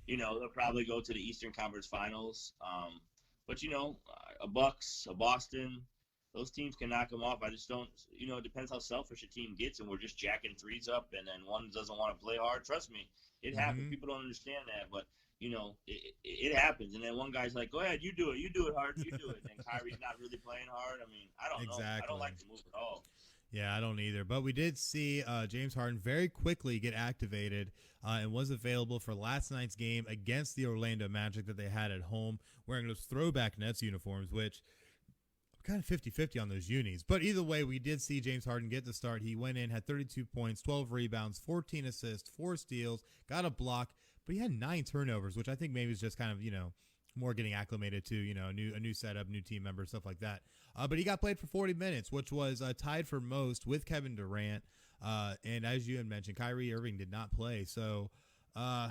They'll probably go to the Eastern Conference Finals. But, a Bucks, a Boston, those teams can knock them off. I just don't, it depends how selfish a team gets, and we're just jacking threes up, and then one doesn't want to play hard. Trust me, it happens. People don't understand that, but, it happens. And then one guy's like, go ahead, you do it, Harden, you do it. And Kyrie's not really playing hard. I mean, I don't know. I don't like the move at all. Yeah, I don't either. But we did see James Harden very quickly get activated and was available for last night's game against the Orlando Magic that they had at home, wearing those throwback Nets uniforms, which kind of 50-50 on those unis. But either way, we did see James Harden get the start. He went in, had 32 points, 12 rebounds, 14 assists, 4 steals, got a block, but he had 9 turnovers, which I think maybe is just kind of, more getting acclimated to, a new setup, new team member, stuff like that. But he got played for 40 minutes, which was tied for most with Kevin Durant. And as you had mentioned, Kyrie Irving did not play. So I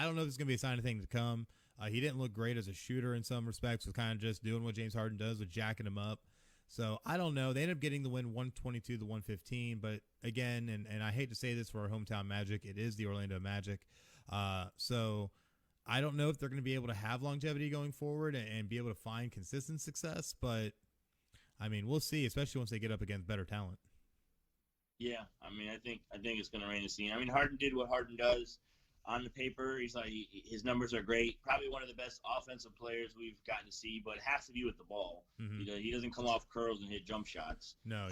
don't know if it's going to be a sign of things to come. He didn't look great as a shooter in some respects, was kind of just doing what James Harden does with jacking him up. So I don't know. They ended up getting the win 122-115. But again, and I hate to say this for our hometown Magic, it is the Orlando Magic. So I don't know if they're going to be able to have longevity going forward and be able to find consistent success, but I mean, we'll see, especially once they get up against better talent. Yeah, I mean, I think it's going to rain the scene. I mean, Harden did what Harden does on the paper. He's like, his numbers are great. Probably one of the best offensive players we've gotten to see, but it has to be with the ball. Mm-hmm. He doesn't come off curls and hit jump shots. No,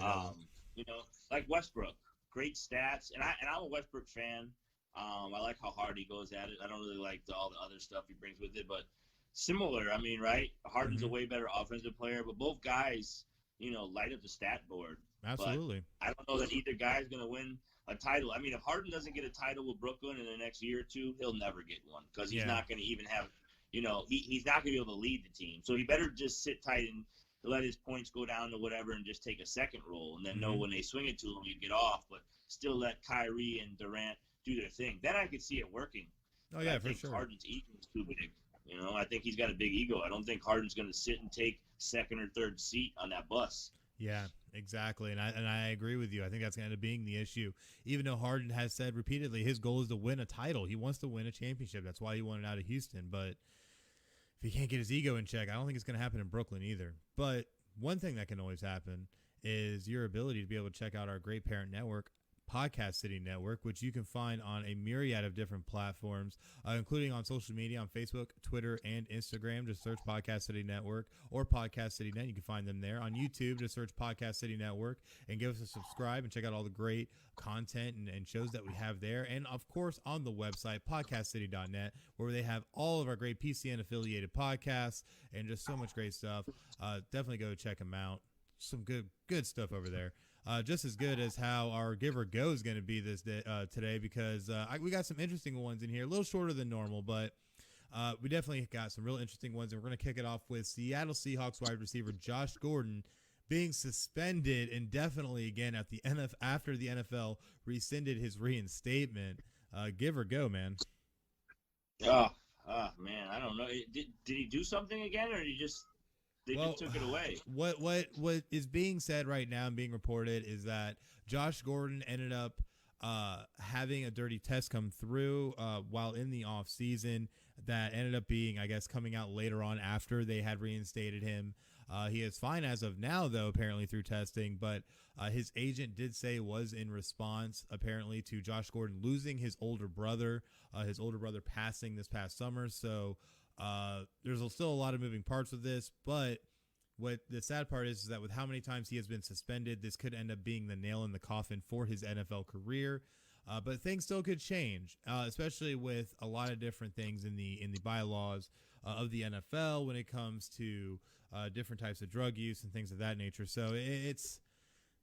like Westbrook, great stats, and I'm a Westbrook fan. I like how hard he goes at it. I don't really like all the other stuff he brings with it, but similar. I mean, right? Harden's a way better offensive player, but both guys, light up the stat board. Absolutely. But I don't know that either guy is going to win a title. I mean, if Harden doesn't get a title with Brooklyn in the next year or two, he'll never get one because he's not going to even have, he's not going to be able to lead the team. So he better just sit tight and let his points go down to whatever and just take a second role and then know when they swing it to him, you get off, but still let Kyrie and Durant do their thing. Then I could see it working. Oh, yeah, I think for sure. Harden's ego is too big. I think he's got a big ego. I don't think Harden's going to sit and take second or third seat on that bus. Yeah, exactly. And I agree with you. I think that's going to end up being the issue. Even though Harden has said repeatedly his goal is to win a title. He wants to win a championship. That's why he wanted out of Houston. But if he can't get his ego in check, I don't think it's going to happen in Brooklyn either. But one thing that can always happen is your ability to be able to check out our great parent network, Podcast City Network, which you can find on a myriad of different platforms, including on social media on Facebook, Twitter, and Instagram. Just search Podcast City Network or Podcast City Net. You can find them there. On YouTube, just search Podcast City Network and give us a subscribe and check out all the great content and shows that we have there. And, of course, on the website, podcastcity.net, where they have all of our great PCN-affiliated podcasts and just so much great stuff. Definitely go check them out. Some good stuff over there. Just as good as how our Give or Go is going to be this day, today, because we got some interesting ones in here, a little shorter than normal, but we definitely got some real interesting ones, and we're going to kick it off with Seattle Seahawks wide receiver Josh Gordon being suspended indefinitely again after the NFL rescinded his reinstatement. Give or Go, man. Oh, man, I don't know. Did he do something again, or did he just... They just took it away. What is being said right now and being reported is that Josh Gordon ended up having a dirty test come through while in the off season that ended up being, I guess, coming out later on after they had reinstated him. He is fine as of now, though, apparently through testing, but his agent did say it was in response, apparently, to Josh Gordon losing his older brother passing this past summer. So there's still a lot of moving parts with this, but what the sad part is that with how many times he has been suspended, this could end up being the nail in the coffin for his NFL career. But things still could change, especially with a lot of different things in the bylaws of the NFL when it comes to different types of drug use and things of that nature. So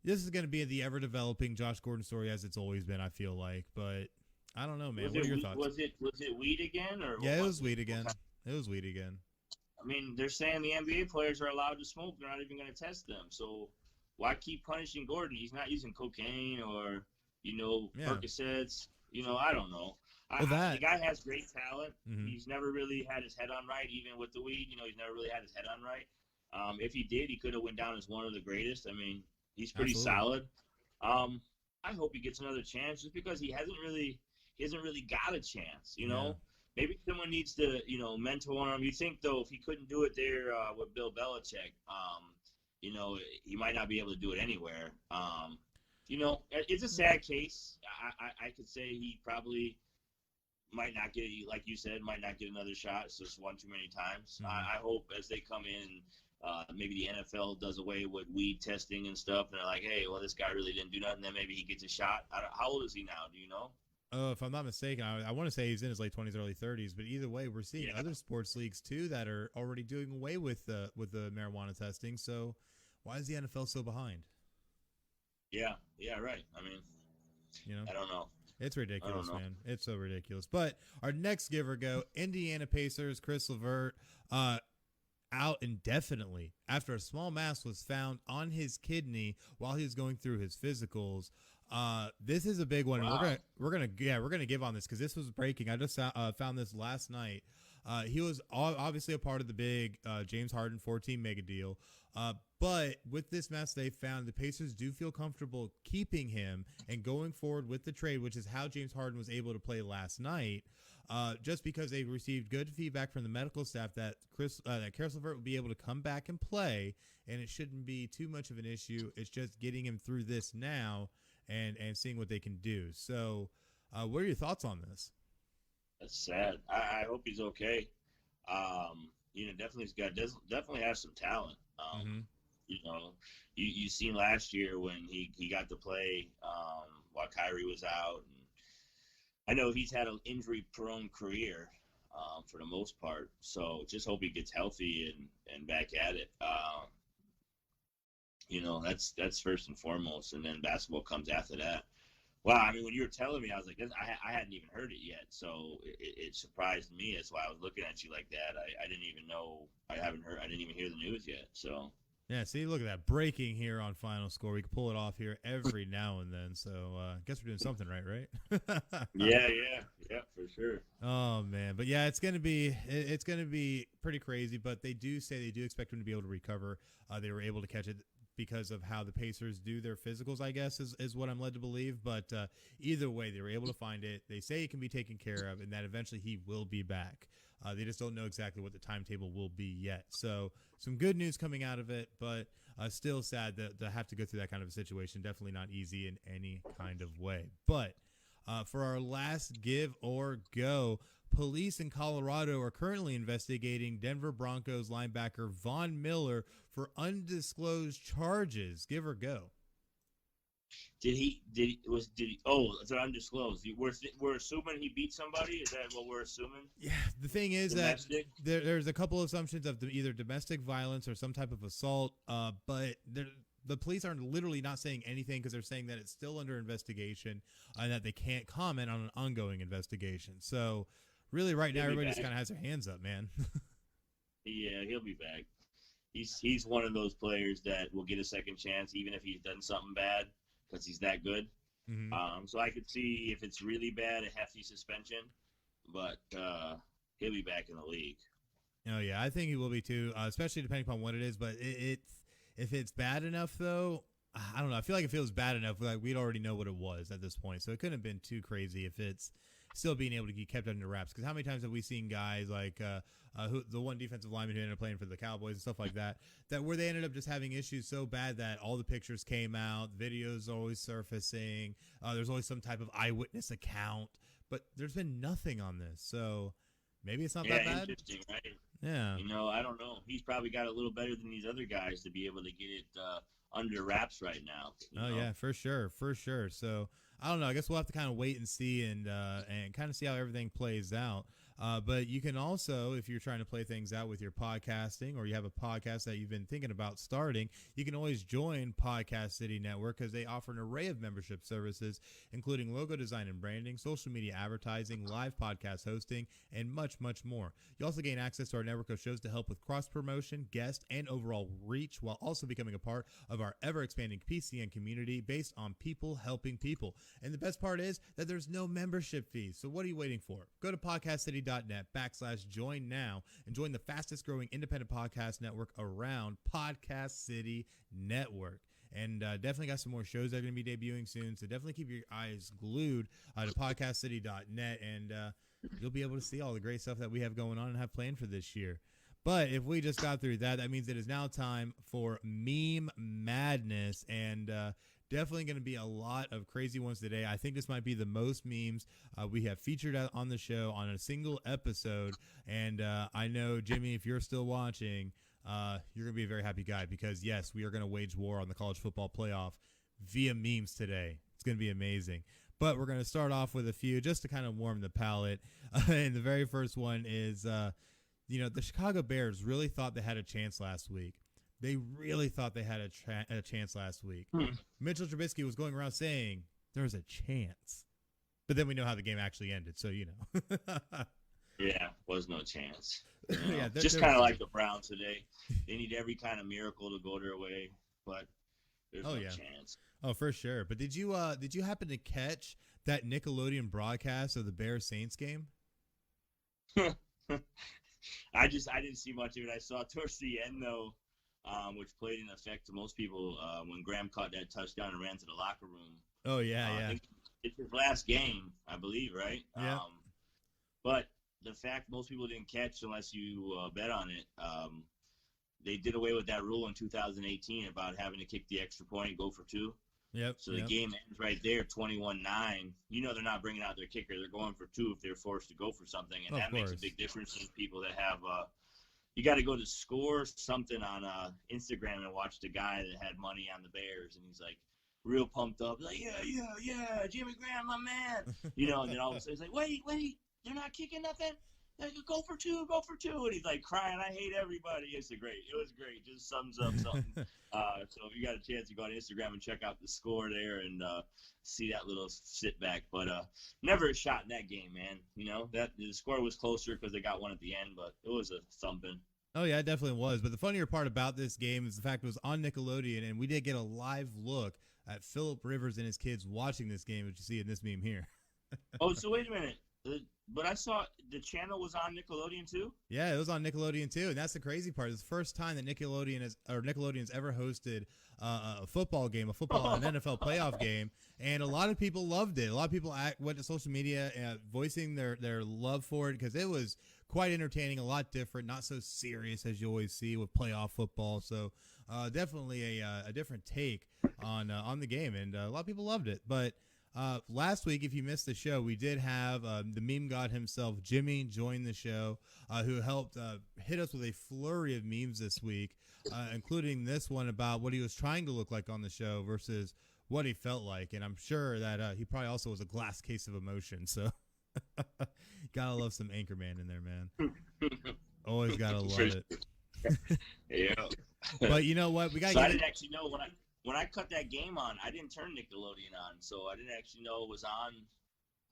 this is going to be the ever developing Josh Gordon story, as it's always been, I feel like. But I don't know, man. What are your thoughts? Was it weed again, or yeah, it was weed again. It was weed again. I mean, they're saying the NBA players are allowed to smoke. They're not even going to test them. So why keep punishing Gordon? He's not using cocaine or Percocets. I don't know. The guy has great talent. Mm-hmm. He's never really had his head on right, even with the weed. He's never really had his head on right. If he did, he could have went down as one of the greatest. I mean, he's pretty solid. I hope he gets another chance, just because he hasn't really got a chance. Maybe someone needs to mentor him. You think though, if he couldn't do it there with Bill Belichick, he might not be able to do it anywhere. It's a sad case. I could say he probably might not get, like you said, another shot. It's just one too many times. Mm-hmm. I hope as they come in, maybe the NFL does away with weed testing and stuff, and they're like, hey, well, this guy really didn't do nothing. Then maybe he gets a shot. How old is he now? Do you know? If I'm not mistaken, I want to say he's in his late 20s, early 30s. But either way, we're seeing other sports leagues too that are already doing away with the marijuana testing. So why is the NFL so behind? Yeah, right. I mean, I don't know. It's ridiculous, man. It's so ridiculous. But our next give or go, Indiana Pacers, Chris LeVert, out indefinitely after a small mass was found on his kidney while he was going through his physicals. This is a big one. Wow. And we're gonna give on this because this was breaking. I just found this last night. He was obviously a part of the big James Harden 14 mega deal. But with this mess they found, the Pacers do feel comfortable keeping him and going forward with the trade, which is how James Harden was able to play last night. Just because they received good feedback from the medical staff that Caris LeVert would be able to come back and play, and it shouldn't be too much of an issue. It's just getting him through this now and seeing what they can do. So, what are your thoughts on this? That's sad. I hope he's okay. Definitely has some talent. You seen last year when he got to play while Kyrie was out. And I know he's had an injury-prone career for the most part. So just hope he gets healthy and back at it. That's first and foremost, and then basketball comes after that. Wow, I mean, when you were telling me, I was like, I hadn't even heard it yet, so it surprised me. That's why I was looking at you like that. I didn't even know. I didn't even hear the news yet. So yeah, see, look at that breaking here on FinalScore. We can pull it off here every now and then. So I guess we're doing something right? Yeah, for sure. Oh man, but yeah, it's gonna be pretty crazy. But they do say they do expect him to be able to recover. They were able to catch it because of how the Pacers do their physicals, I guess, is what I'm led to believe. But either way, they were able to find it. They say it can be taken care of and that eventually he will be back. They just don't know exactly what the timetable will be yet. So some good news coming out of it, but still sad to have to go through that kind of a situation. Definitely not easy in any kind of way. But for our last give or go, police in Colorado are currently investigating Denver Broncos linebacker Von Miller for undisclosed charges. Give or go. Oh, it's undisclosed. We're assuming he beat somebody? Is that what we're assuming? Yeah, the thing is domestic? That there's a couple of assumptions of either domestic violence or some type of assault, but the police are literally not saying anything because they're saying that it's still under investigation and that they can't comment on an ongoing investigation. So really right now everybody just kind of has their hands up, man. Yeah, he'll be back. He's one of those players that will get a second chance even if he's done something bad because he's that good. Mm-hmm. So I could see if it's really bad, a hefty suspension, but he'll be back in the league. Oh, yeah, I think he will be too, especially depending upon what it is. But if it's bad enough, though, I don't know. I feel like if it was bad enough, like we'd already know what it was at this point. So it couldn't have been too crazy if it's still being able to get kept under wraps. Because how many times have we seen guys like the one defensive lineman who ended up playing for the Cowboys and stuff like that where they ended up just having issues so bad that all the pictures came out, videos always surfacing, there's always some type of eyewitness account, but there's been nothing on this. So maybe it's not that bad. Interesting, right? Yeah. I don't know. He's probably got a little better than these other guys to be able to get it under wraps right now. Yeah, for sure. So I don't know. I guess we'll have to kind of wait and see and kind of see how everything plays out. But you can also, if you're trying to play things out with your podcasting, or you have a podcast that you've been thinking about starting, you can always join Podcast City Network, because they offer an array of membership services, including logo design and branding, social media advertising, live podcast hosting, and much, much more. You also gain access to our network of shows to help with cross-promotion, guest, and overall reach, while also becoming a part of our ever-expanding PCN community based on people helping people. And the best part is that there's no membership fees. So what are you waiting for? Go to podcastcity.net/join now and join the fastest growing independent podcast network around, Podcast City Network. And definitely got some more shows that are going to be debuting soon. So definitely keep your eyes glued to podcastcity.net, and you'll be able to see all the great stuff that we have going on and have planned for this year. But if we just got through that, that means it is now time for Meme Madness, and definitely going to be a lot of crazy ones today. I think this might be the most memes we have featured on the show on a single episode, and I know, Jimmy, if you're still watching, you're going to be a very happy guy, because, yes, we are going to wage war on the college football playoff via memes today. It's going to be amazing. But we're going to start off with a few just to kind of warm the palate. And the very first one is, the Chicago Bears really thought they had a chance last week. They really thought they had a chance last week. Mitchell Trubisky was going around saying there's a chance. But then we know how the game actually ended, so you know. Yeah, was no chance. Yeah, just kind of like the Browns today. They need every kind of miracle to go their way, but there's no chance. Oh, for sure. But did you happen to catch that Nickelodeon broadcast of the Bears Saints game? I didn't see much of it. I saw towards the end though, which played in effect to most people when Graham caught that touchdown and ran to the locker room. Oh yeah. I think it's his last game, I believe, right? Yeah. But the fact most people didn't catch unless you bet on it, they did away with that rule in 2018 about having to kick the extra point and go for two. Yep. So the game ends right there, 21-9. They're not bringing out their kicker. They're going for two if they're forced to go for something, and that makes a big difference in people that have you got to go to score something on Instagram and watch the guy that had money on the Bears, and he's like real pumped up, like, yeah, Jimmy Graham, my man. And then all of a sudden he's like, wait, they're not kicking nothing? Go for two. And he's like crying, I hate everybody. It was great. Just sums up something. So if you got a chance, you go on Instagram and check out the score there and see that little sit back. But never a shot in that game, man. That the score was closer because they got one at the end, but it was a thumping. Oh, yeah, it definitely was. But the funnier part about this game is the fact it was on Nickelodeon, and we did get a live look at Phillip Rivers and his kids watching this game, which you see in this meme here. Oh, so wait a minute. But I saw the channel was on Nickelodeon too? Yeah, it was on Nickelodeon too, and that's the crazy part. It's the first time that Nickelodeon's ever hosted a football game, an NFL playoff game, and a lot of people loved it. A lot of people went to social media voicing their love for it because it was quite entertaining, a lot different, not so serious as you always see with playoff football. So definitely a different take on the game, and a lot of people loved it. But last week, if you missed the show, we did have the meme god himself, Jimmy, join the show, who helped hit us with a flurry of memes this week, including this one about what he was trying to look like on the show versus what he felt like. And I'm sure that he probably also was a glass case of emotion. So gotta love some Anchorman in there, man. Always gotta love it. Yeah. But you know what? I didn't actually know when I cut that game on, I didn't turn Nickelodeon on, so I didn't actually know it was on.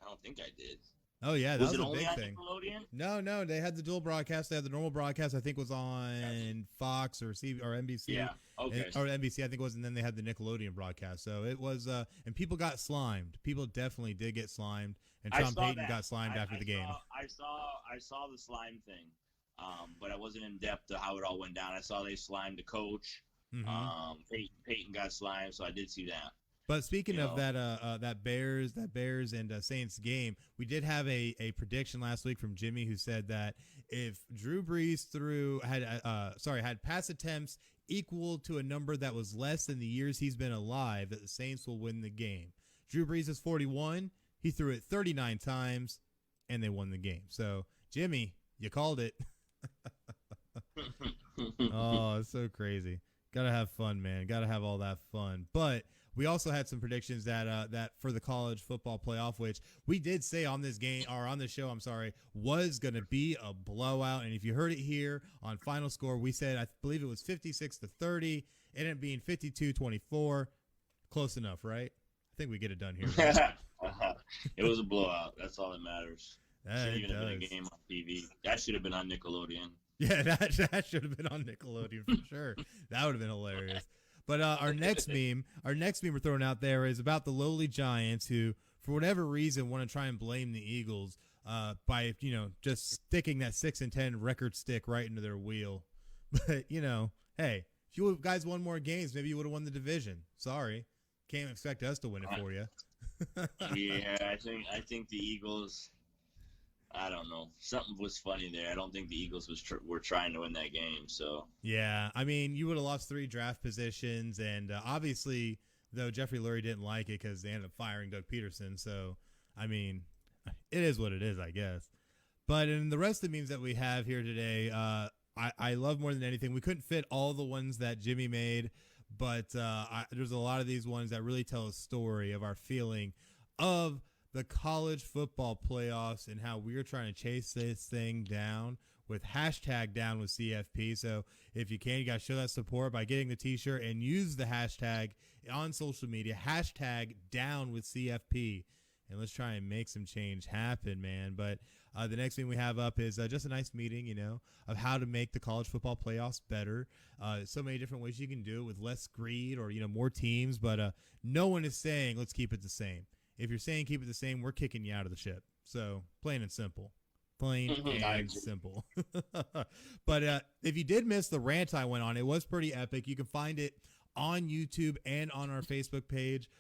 I don't think I did. Oh, yeah, that was it a only big on thing. Nickelodeon? No, they had the dual broadcast. They had the normal broadcast, I think, was on Fox or NBC. Yeah, okay. Or NBC, I think it was, and then they had the Nickelodeon broadcast. So it was, and people got slimed. People definitely did get slimed, and Tom Payton got slimed after the game. I saw the slime thing, but I wasn't in depth to how it all went down. I saw they slimed the coach. Mm-hmm. Peyton got slimed, so I did see that. But speaking of that Bears and Saints game, we did have a prediction last week from Jimmy, who said that if Drew Brees had pass attempts equal to a number that was less than the years he's been alive, that the Saints will win the game. Drew Brees is 41. He threw it 39 times, and they won the game. So, Jimmy, you called it. Oh, it's so crazy. Gotta have fun, man. Gotta have all that fun. But we also had some predictions that for the college football playoff, which we did say on this game or on the show, I'm sorry, was gonna be a blowout. And if you heard it here on Final Score, we said I believe it was 56-30. It ended up being 52-24. Close enough, right? I think we get it done here. Right? It was a blowout. That's all that matters. Shouldn't even have been a game on TV. That should have been on Nickelodeon. Yeah, that should have been on Nickelodeon for sure. That would have been hilarious. But our next meme we're throwing out there is about the lowly Giants who, for whatever reason, want to try and blame the Eagles by just sticking that 6-10 record stick right into their wheel. But hey, if you guys won more games, maybe you would have won the division. Sorry, can't expect us to win it for you. Yeah, I think the Eagles. I don't know. Something was funny there. I don't think the Eagles were trying to win that game. So yeah, I mean, you would have lost 3 draft positions, and obviously, though Jeffrey Lurie didn't like it because they ended up firing Doug Peterson. So I mean, it is what it is, I guess. But in the rest of the memes that we have here today, I love more than anything. We couldn't fit all the ones that Jimmy made, but there's a lot of these ones that really tell a story of our feeling of the college football playoffs and how we're trying to chase this thing down with hashtag down with CFP. So if you can, you got to show that support by getting the t-shirt and use the hashtag on social media, hashtag down with CFP. And let's try and make some change happen, man. But the next thing we have up is just a nice meeting, of how to make the college football playoffs better. So many different ways you can do it with less greed or, more teams. But no one is saying let's keep it the same. If you're saying keep it the same, we're kicking you out of the ship. So plain and simple. Plain and simple. But if you did miss the rant I went on, it was pretty epic. You can find it on YouTube and on our Facebook page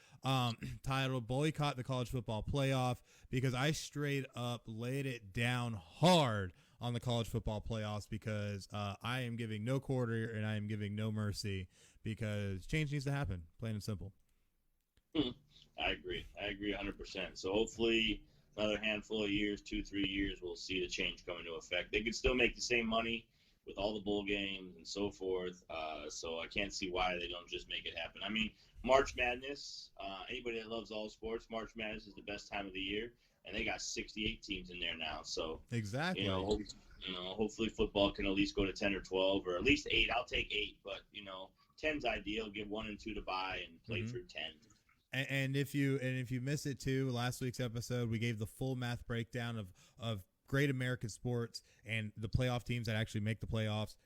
titled Boycott the College Football Playoff, because I straight up laid it down hard on the college football playoffs because I am giving no quarter and I am giving no mercy because change needs to happen. Plain and simple. I agree 100%. So hopefully another handful of years, 2-3 years, we'll see the change come into effect. They could still make the same money with all the bowl games and so forth. So I can't see why they don't just make it happen. I mean, March Madness, anybody that loves all sports, March Madness is the best time of the year, and they got 68 teams in there now. So exactly, hopefully football can at least go to 10 or 12 or at least 8. I'll take 8, but 10's ideal. Give 1 and 2 to bye and play through 10. And if you missed it too, last week's episode, we gave the full math breakdown of great American sports and the playoff teams that actually make the playoffs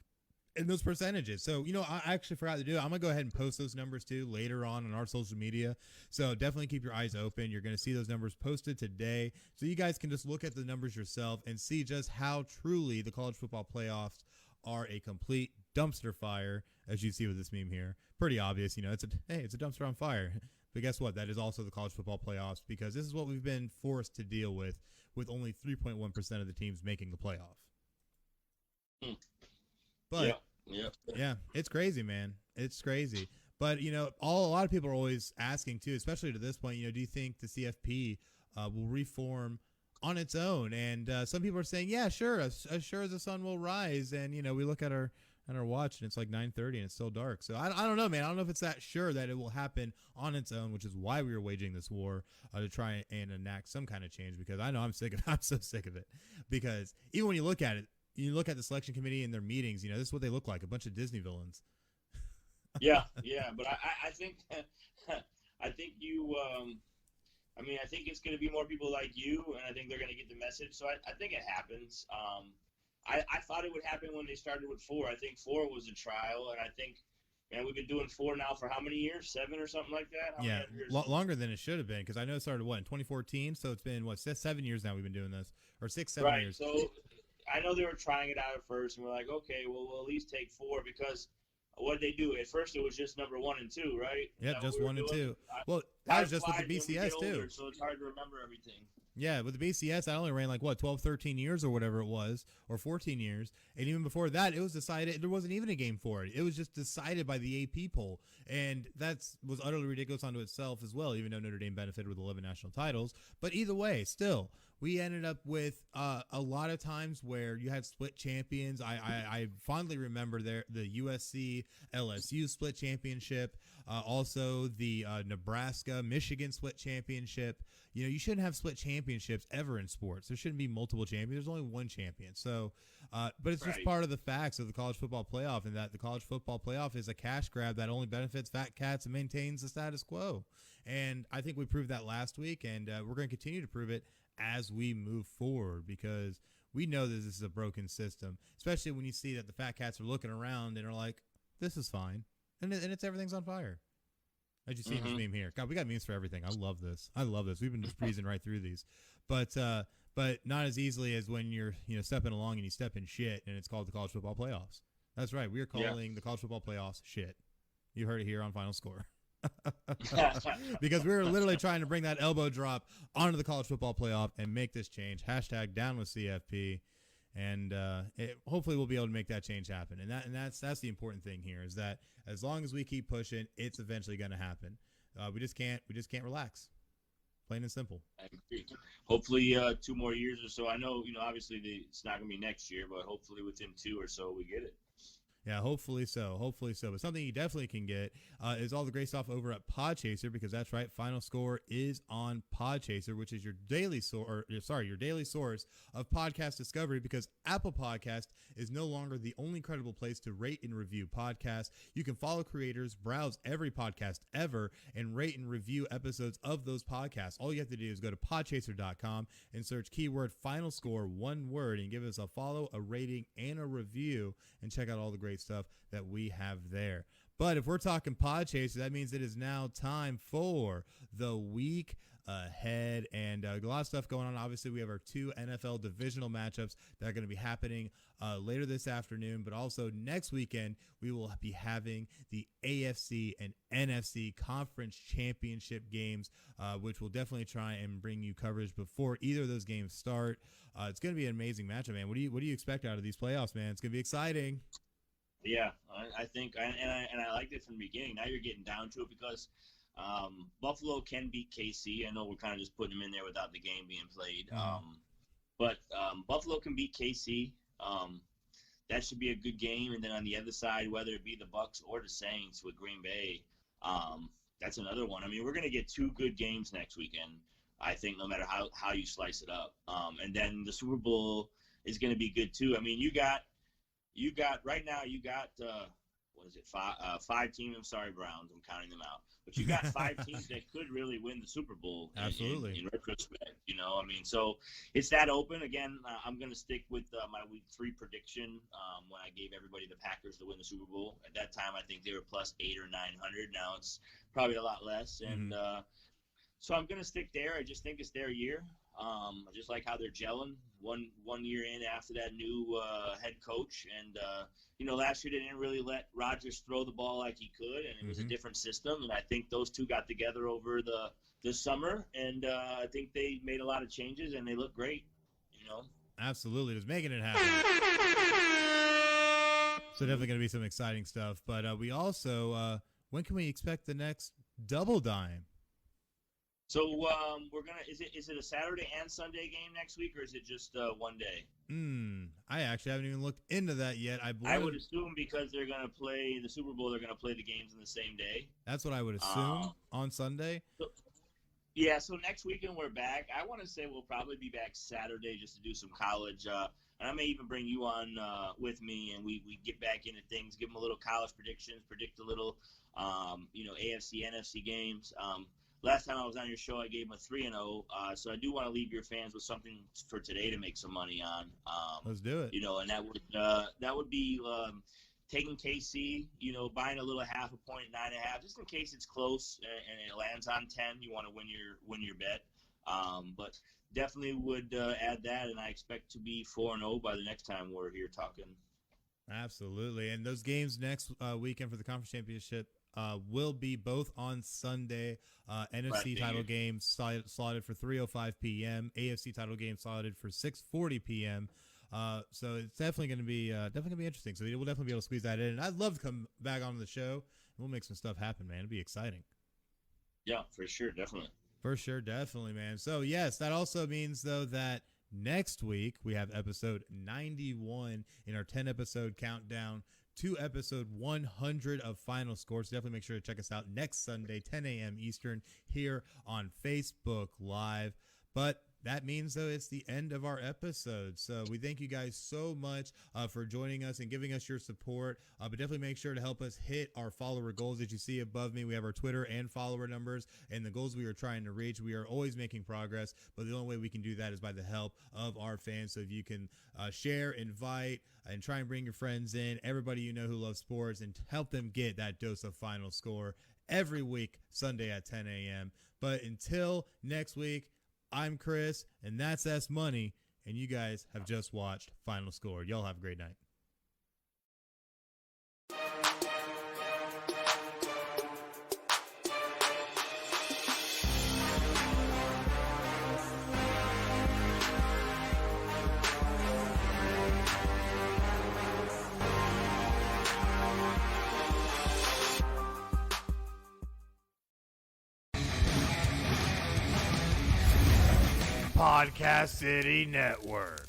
and those percentages. So, I actually forgot to do it. I'm going to go ahead and post those numbers too later on our social media. So definitely keep your eyes open. You're going to see those numbers posted today. So you guys can just look at the numbers yourself and see just how truly the college football playoffs are a complete dumpster fire, as you see with this meme here. Pretty obvious, it's a dumpster on fire. But guess what? That is also the college football playoffs, because this is what we've been forced to deal with only 3.1% of the teams making the playoff. But yeah, it's crazy, man. It's crazy. But a lot of people are always asking too, especially to this point. Do you think the CFP will reform on its own? And some people are saying, yeah, sure, as sure as the sun will rise. And we look at our watch and it's like 9:30 and it's still dark. So I don't know, man. I don't know if it's that sure that it will happen on its own, which is why we were waging this war to try and enact some kind of change, because I know I'm so sick of it. Because even when you look at it, you look at the selection committee and their meetings, this is what they look like, a bunch of Disney villains. Yeah. But I think you, I think it's going to be more people like you, and I think they're going to get the message. So I think it happens. I thought it would happen when they started with 4. I think 4 was a trial, and I think, man, we've been doing 4 now for how many years? 7 or something like that? Longer than it should have been, because I know it started, in 2014? So it's been, 7 years now we've been doing this, or 6-7 years. So I know they were trying it out at first, and we're like, okay, well, we'll at least take 4, because what did they do? At first, it was just number 1 and 2, right? Yep, just 1 and 2. Well, that was just with the BCS, too. So it's hard to remember everything. Yeah, with the BCS, I only ran 12, 13 years or whatever it was, or 14 years. And even before that, it was decided, there wasn't even a game for it. It was just decided by the AP poll. And that was utterly ridiculous unto itself as well, even though Notre Dame benefited with 11 national titles. But either way, still, we ended up with a lot of times where you had split champions. I fondly remember the USC LSU split championship, also the Nebraska Michigan split championship. You shouldn't have split championships ever in sports. There shouldn't be multiple champions. There's only one champion. So, but it's just part of the facts of the college football playoff, and that the college football playoff is a cash grab that only benefits fat cats and maintains the status quo. And I think we proved that last week, and we're going to continue to prove it as we move forward, because we know that this is a broken system, especially when you see that the fat cats are looking around and are like, this is fine. And it's everything's on fire. I just seen this meme here. God, we got memes for everything. I love this. We've been just breezing right through these, but not as easily as when you're stepping along and you step in shit, and it's called the college football playoffs. That's right. We are calling the college football playoffs shit. You heard it here on Final Score. Because we were literally trying to bring that elbow drop onto the college football playoff and make this change. # down with CFP. And hopefully we'll be able to make that change happen. And that's the important thing here, is that as long as we keep pushing, it's eventually going to happen. We just can't relax. Plain and simple. I agree. Hopefully 2 more years or so. I know, obviously it's not going to be next year, but hopefully within 2 or so we get it. Yeah, hopefully so. But something you definitely can get is all the great stuff over at Podchaser, because that's right, Final Score is on Podchaser, which is your daily source of podcast discovery, because Apple Podcast is no longer the only credible place to rate and review podcasts. You can follow creators, browse every podcast ever, and rate and review episodes of those podcasts. All you have to do is go to podchaser.com and search keyword Final Score, one word, and give us a follow, a rating, and a review, and check out all the great stuff that we have there. But if we're talking Podchaser, that means it is now time for the week ahead, and a lot of stuff going on. Obviously, we have our 2 NFL divisional matchups that are going to be happening later this afternoon, but also next weekend we will be having the AFC and NFC conference championship games, which will definitely try and bring you coverage before either of those games start. It's going to be an amazing matchup, man. What do you expect out of these playoffs, man? It's going to be exciting. Yeah, I think, and I liked it from the beginning. Now you're getting down to it, because Buffalo can beat KC. I know we're kind of just putting them in there without the game being played. But Buffalo can beat KC. That should be a good game. And then on the other side, whether it be the Bucs or the Saints with Green Bay, that's another one. I mean, we're going to get 2 good games next weekend, I think, no matter how you slice it up. And then the Super Bowl is going to be good too. I mean, you got right now, what is it, 5 teams? I'm sorry, Browns, I'm counting them out. But you got 5 teams that could really win the Super Bowl. Absolutely. In retrospect, I mean, so it's that open. Again, I'm going to stick with my week 3 prediction when I gave everybody the Packers to win the Super Bowl. At that time, I think they were plus 800 or 900. Now it's probably a lot less. And so I'm going to stick there. I just think it's their year. I just like how they're gelling one year in after that new head coach. And, last year they didn't really let Rodgers throw the ball like he could, and it was a different system. And I think those 2 got together over the summer, and I think they made a lot of changes, and they look great, Absolutely. Just making it happen. So definitely going to be some exciting stuff. But we also, when can we expect the next Double Dime? So we're gonna. Is it a Saturday and Sunday game next week, or is it just one day? I actually haven't even looked into that yet. I would assume, because they're gonna play the Super Bowl, they're gonna play the games in the same day. That's what I would assume on Sunday. So next weekend we're back. I want to say we'll probably be back Saturday just to do some college. And I may even bring you on with me, and we get back into things, give them a little college predictions, predict a little, AFC, NFC games. Last time I was on your show, I gave them a 3-0. So I do want to leave your fans with something for today to make some money on. Let's do it. And that would be taking KC. Buying a little half a point, 9.5, just in case it's close and it lands on 10. You want to win your bet. But definitely would add that, and I expect to be 4-0 by the next time we're here talking. Absolutely. And those games next weekend for the conference championship will be both on Sunday. NFC title game slotted for 3:05 p.m. AFC title game slotted for 6:40 p.m. So it's definitely going to be interesting. So we'll definitely be able to squeeze that in. And I'd love to come back on the show. We'll make some stuff happen, man. It'll be exciting. Yeah, for sure, definitely. For sure, definitely, man. So yes, that also means though that next week we have episode 91 in our 10-episode countdown to episode 100 of Final Score. So definitely make sure to check us out next Sunday, 10 a.m. Eastern, here on Facebook Live. But that means, though, it's the end of our episode. So we thank you guys so much for joining us and giving us your support. But definitely make sure to help us hit our follower goals that you see above me. We have our Twitter and follower numbers and the goals we are trying to reach. We are always making progress, but the only way we can do that is by the help of our fans. So if you can share, invite, and try and bring your friends in, everybody you know who loves sports, and help them get that dose of Final Score every week, Sunday at 10 a.m. But until next week, I'm Chris, and that's S Money, and you guys have just watched Final Score. Y'all have a great night. Podcast City Network.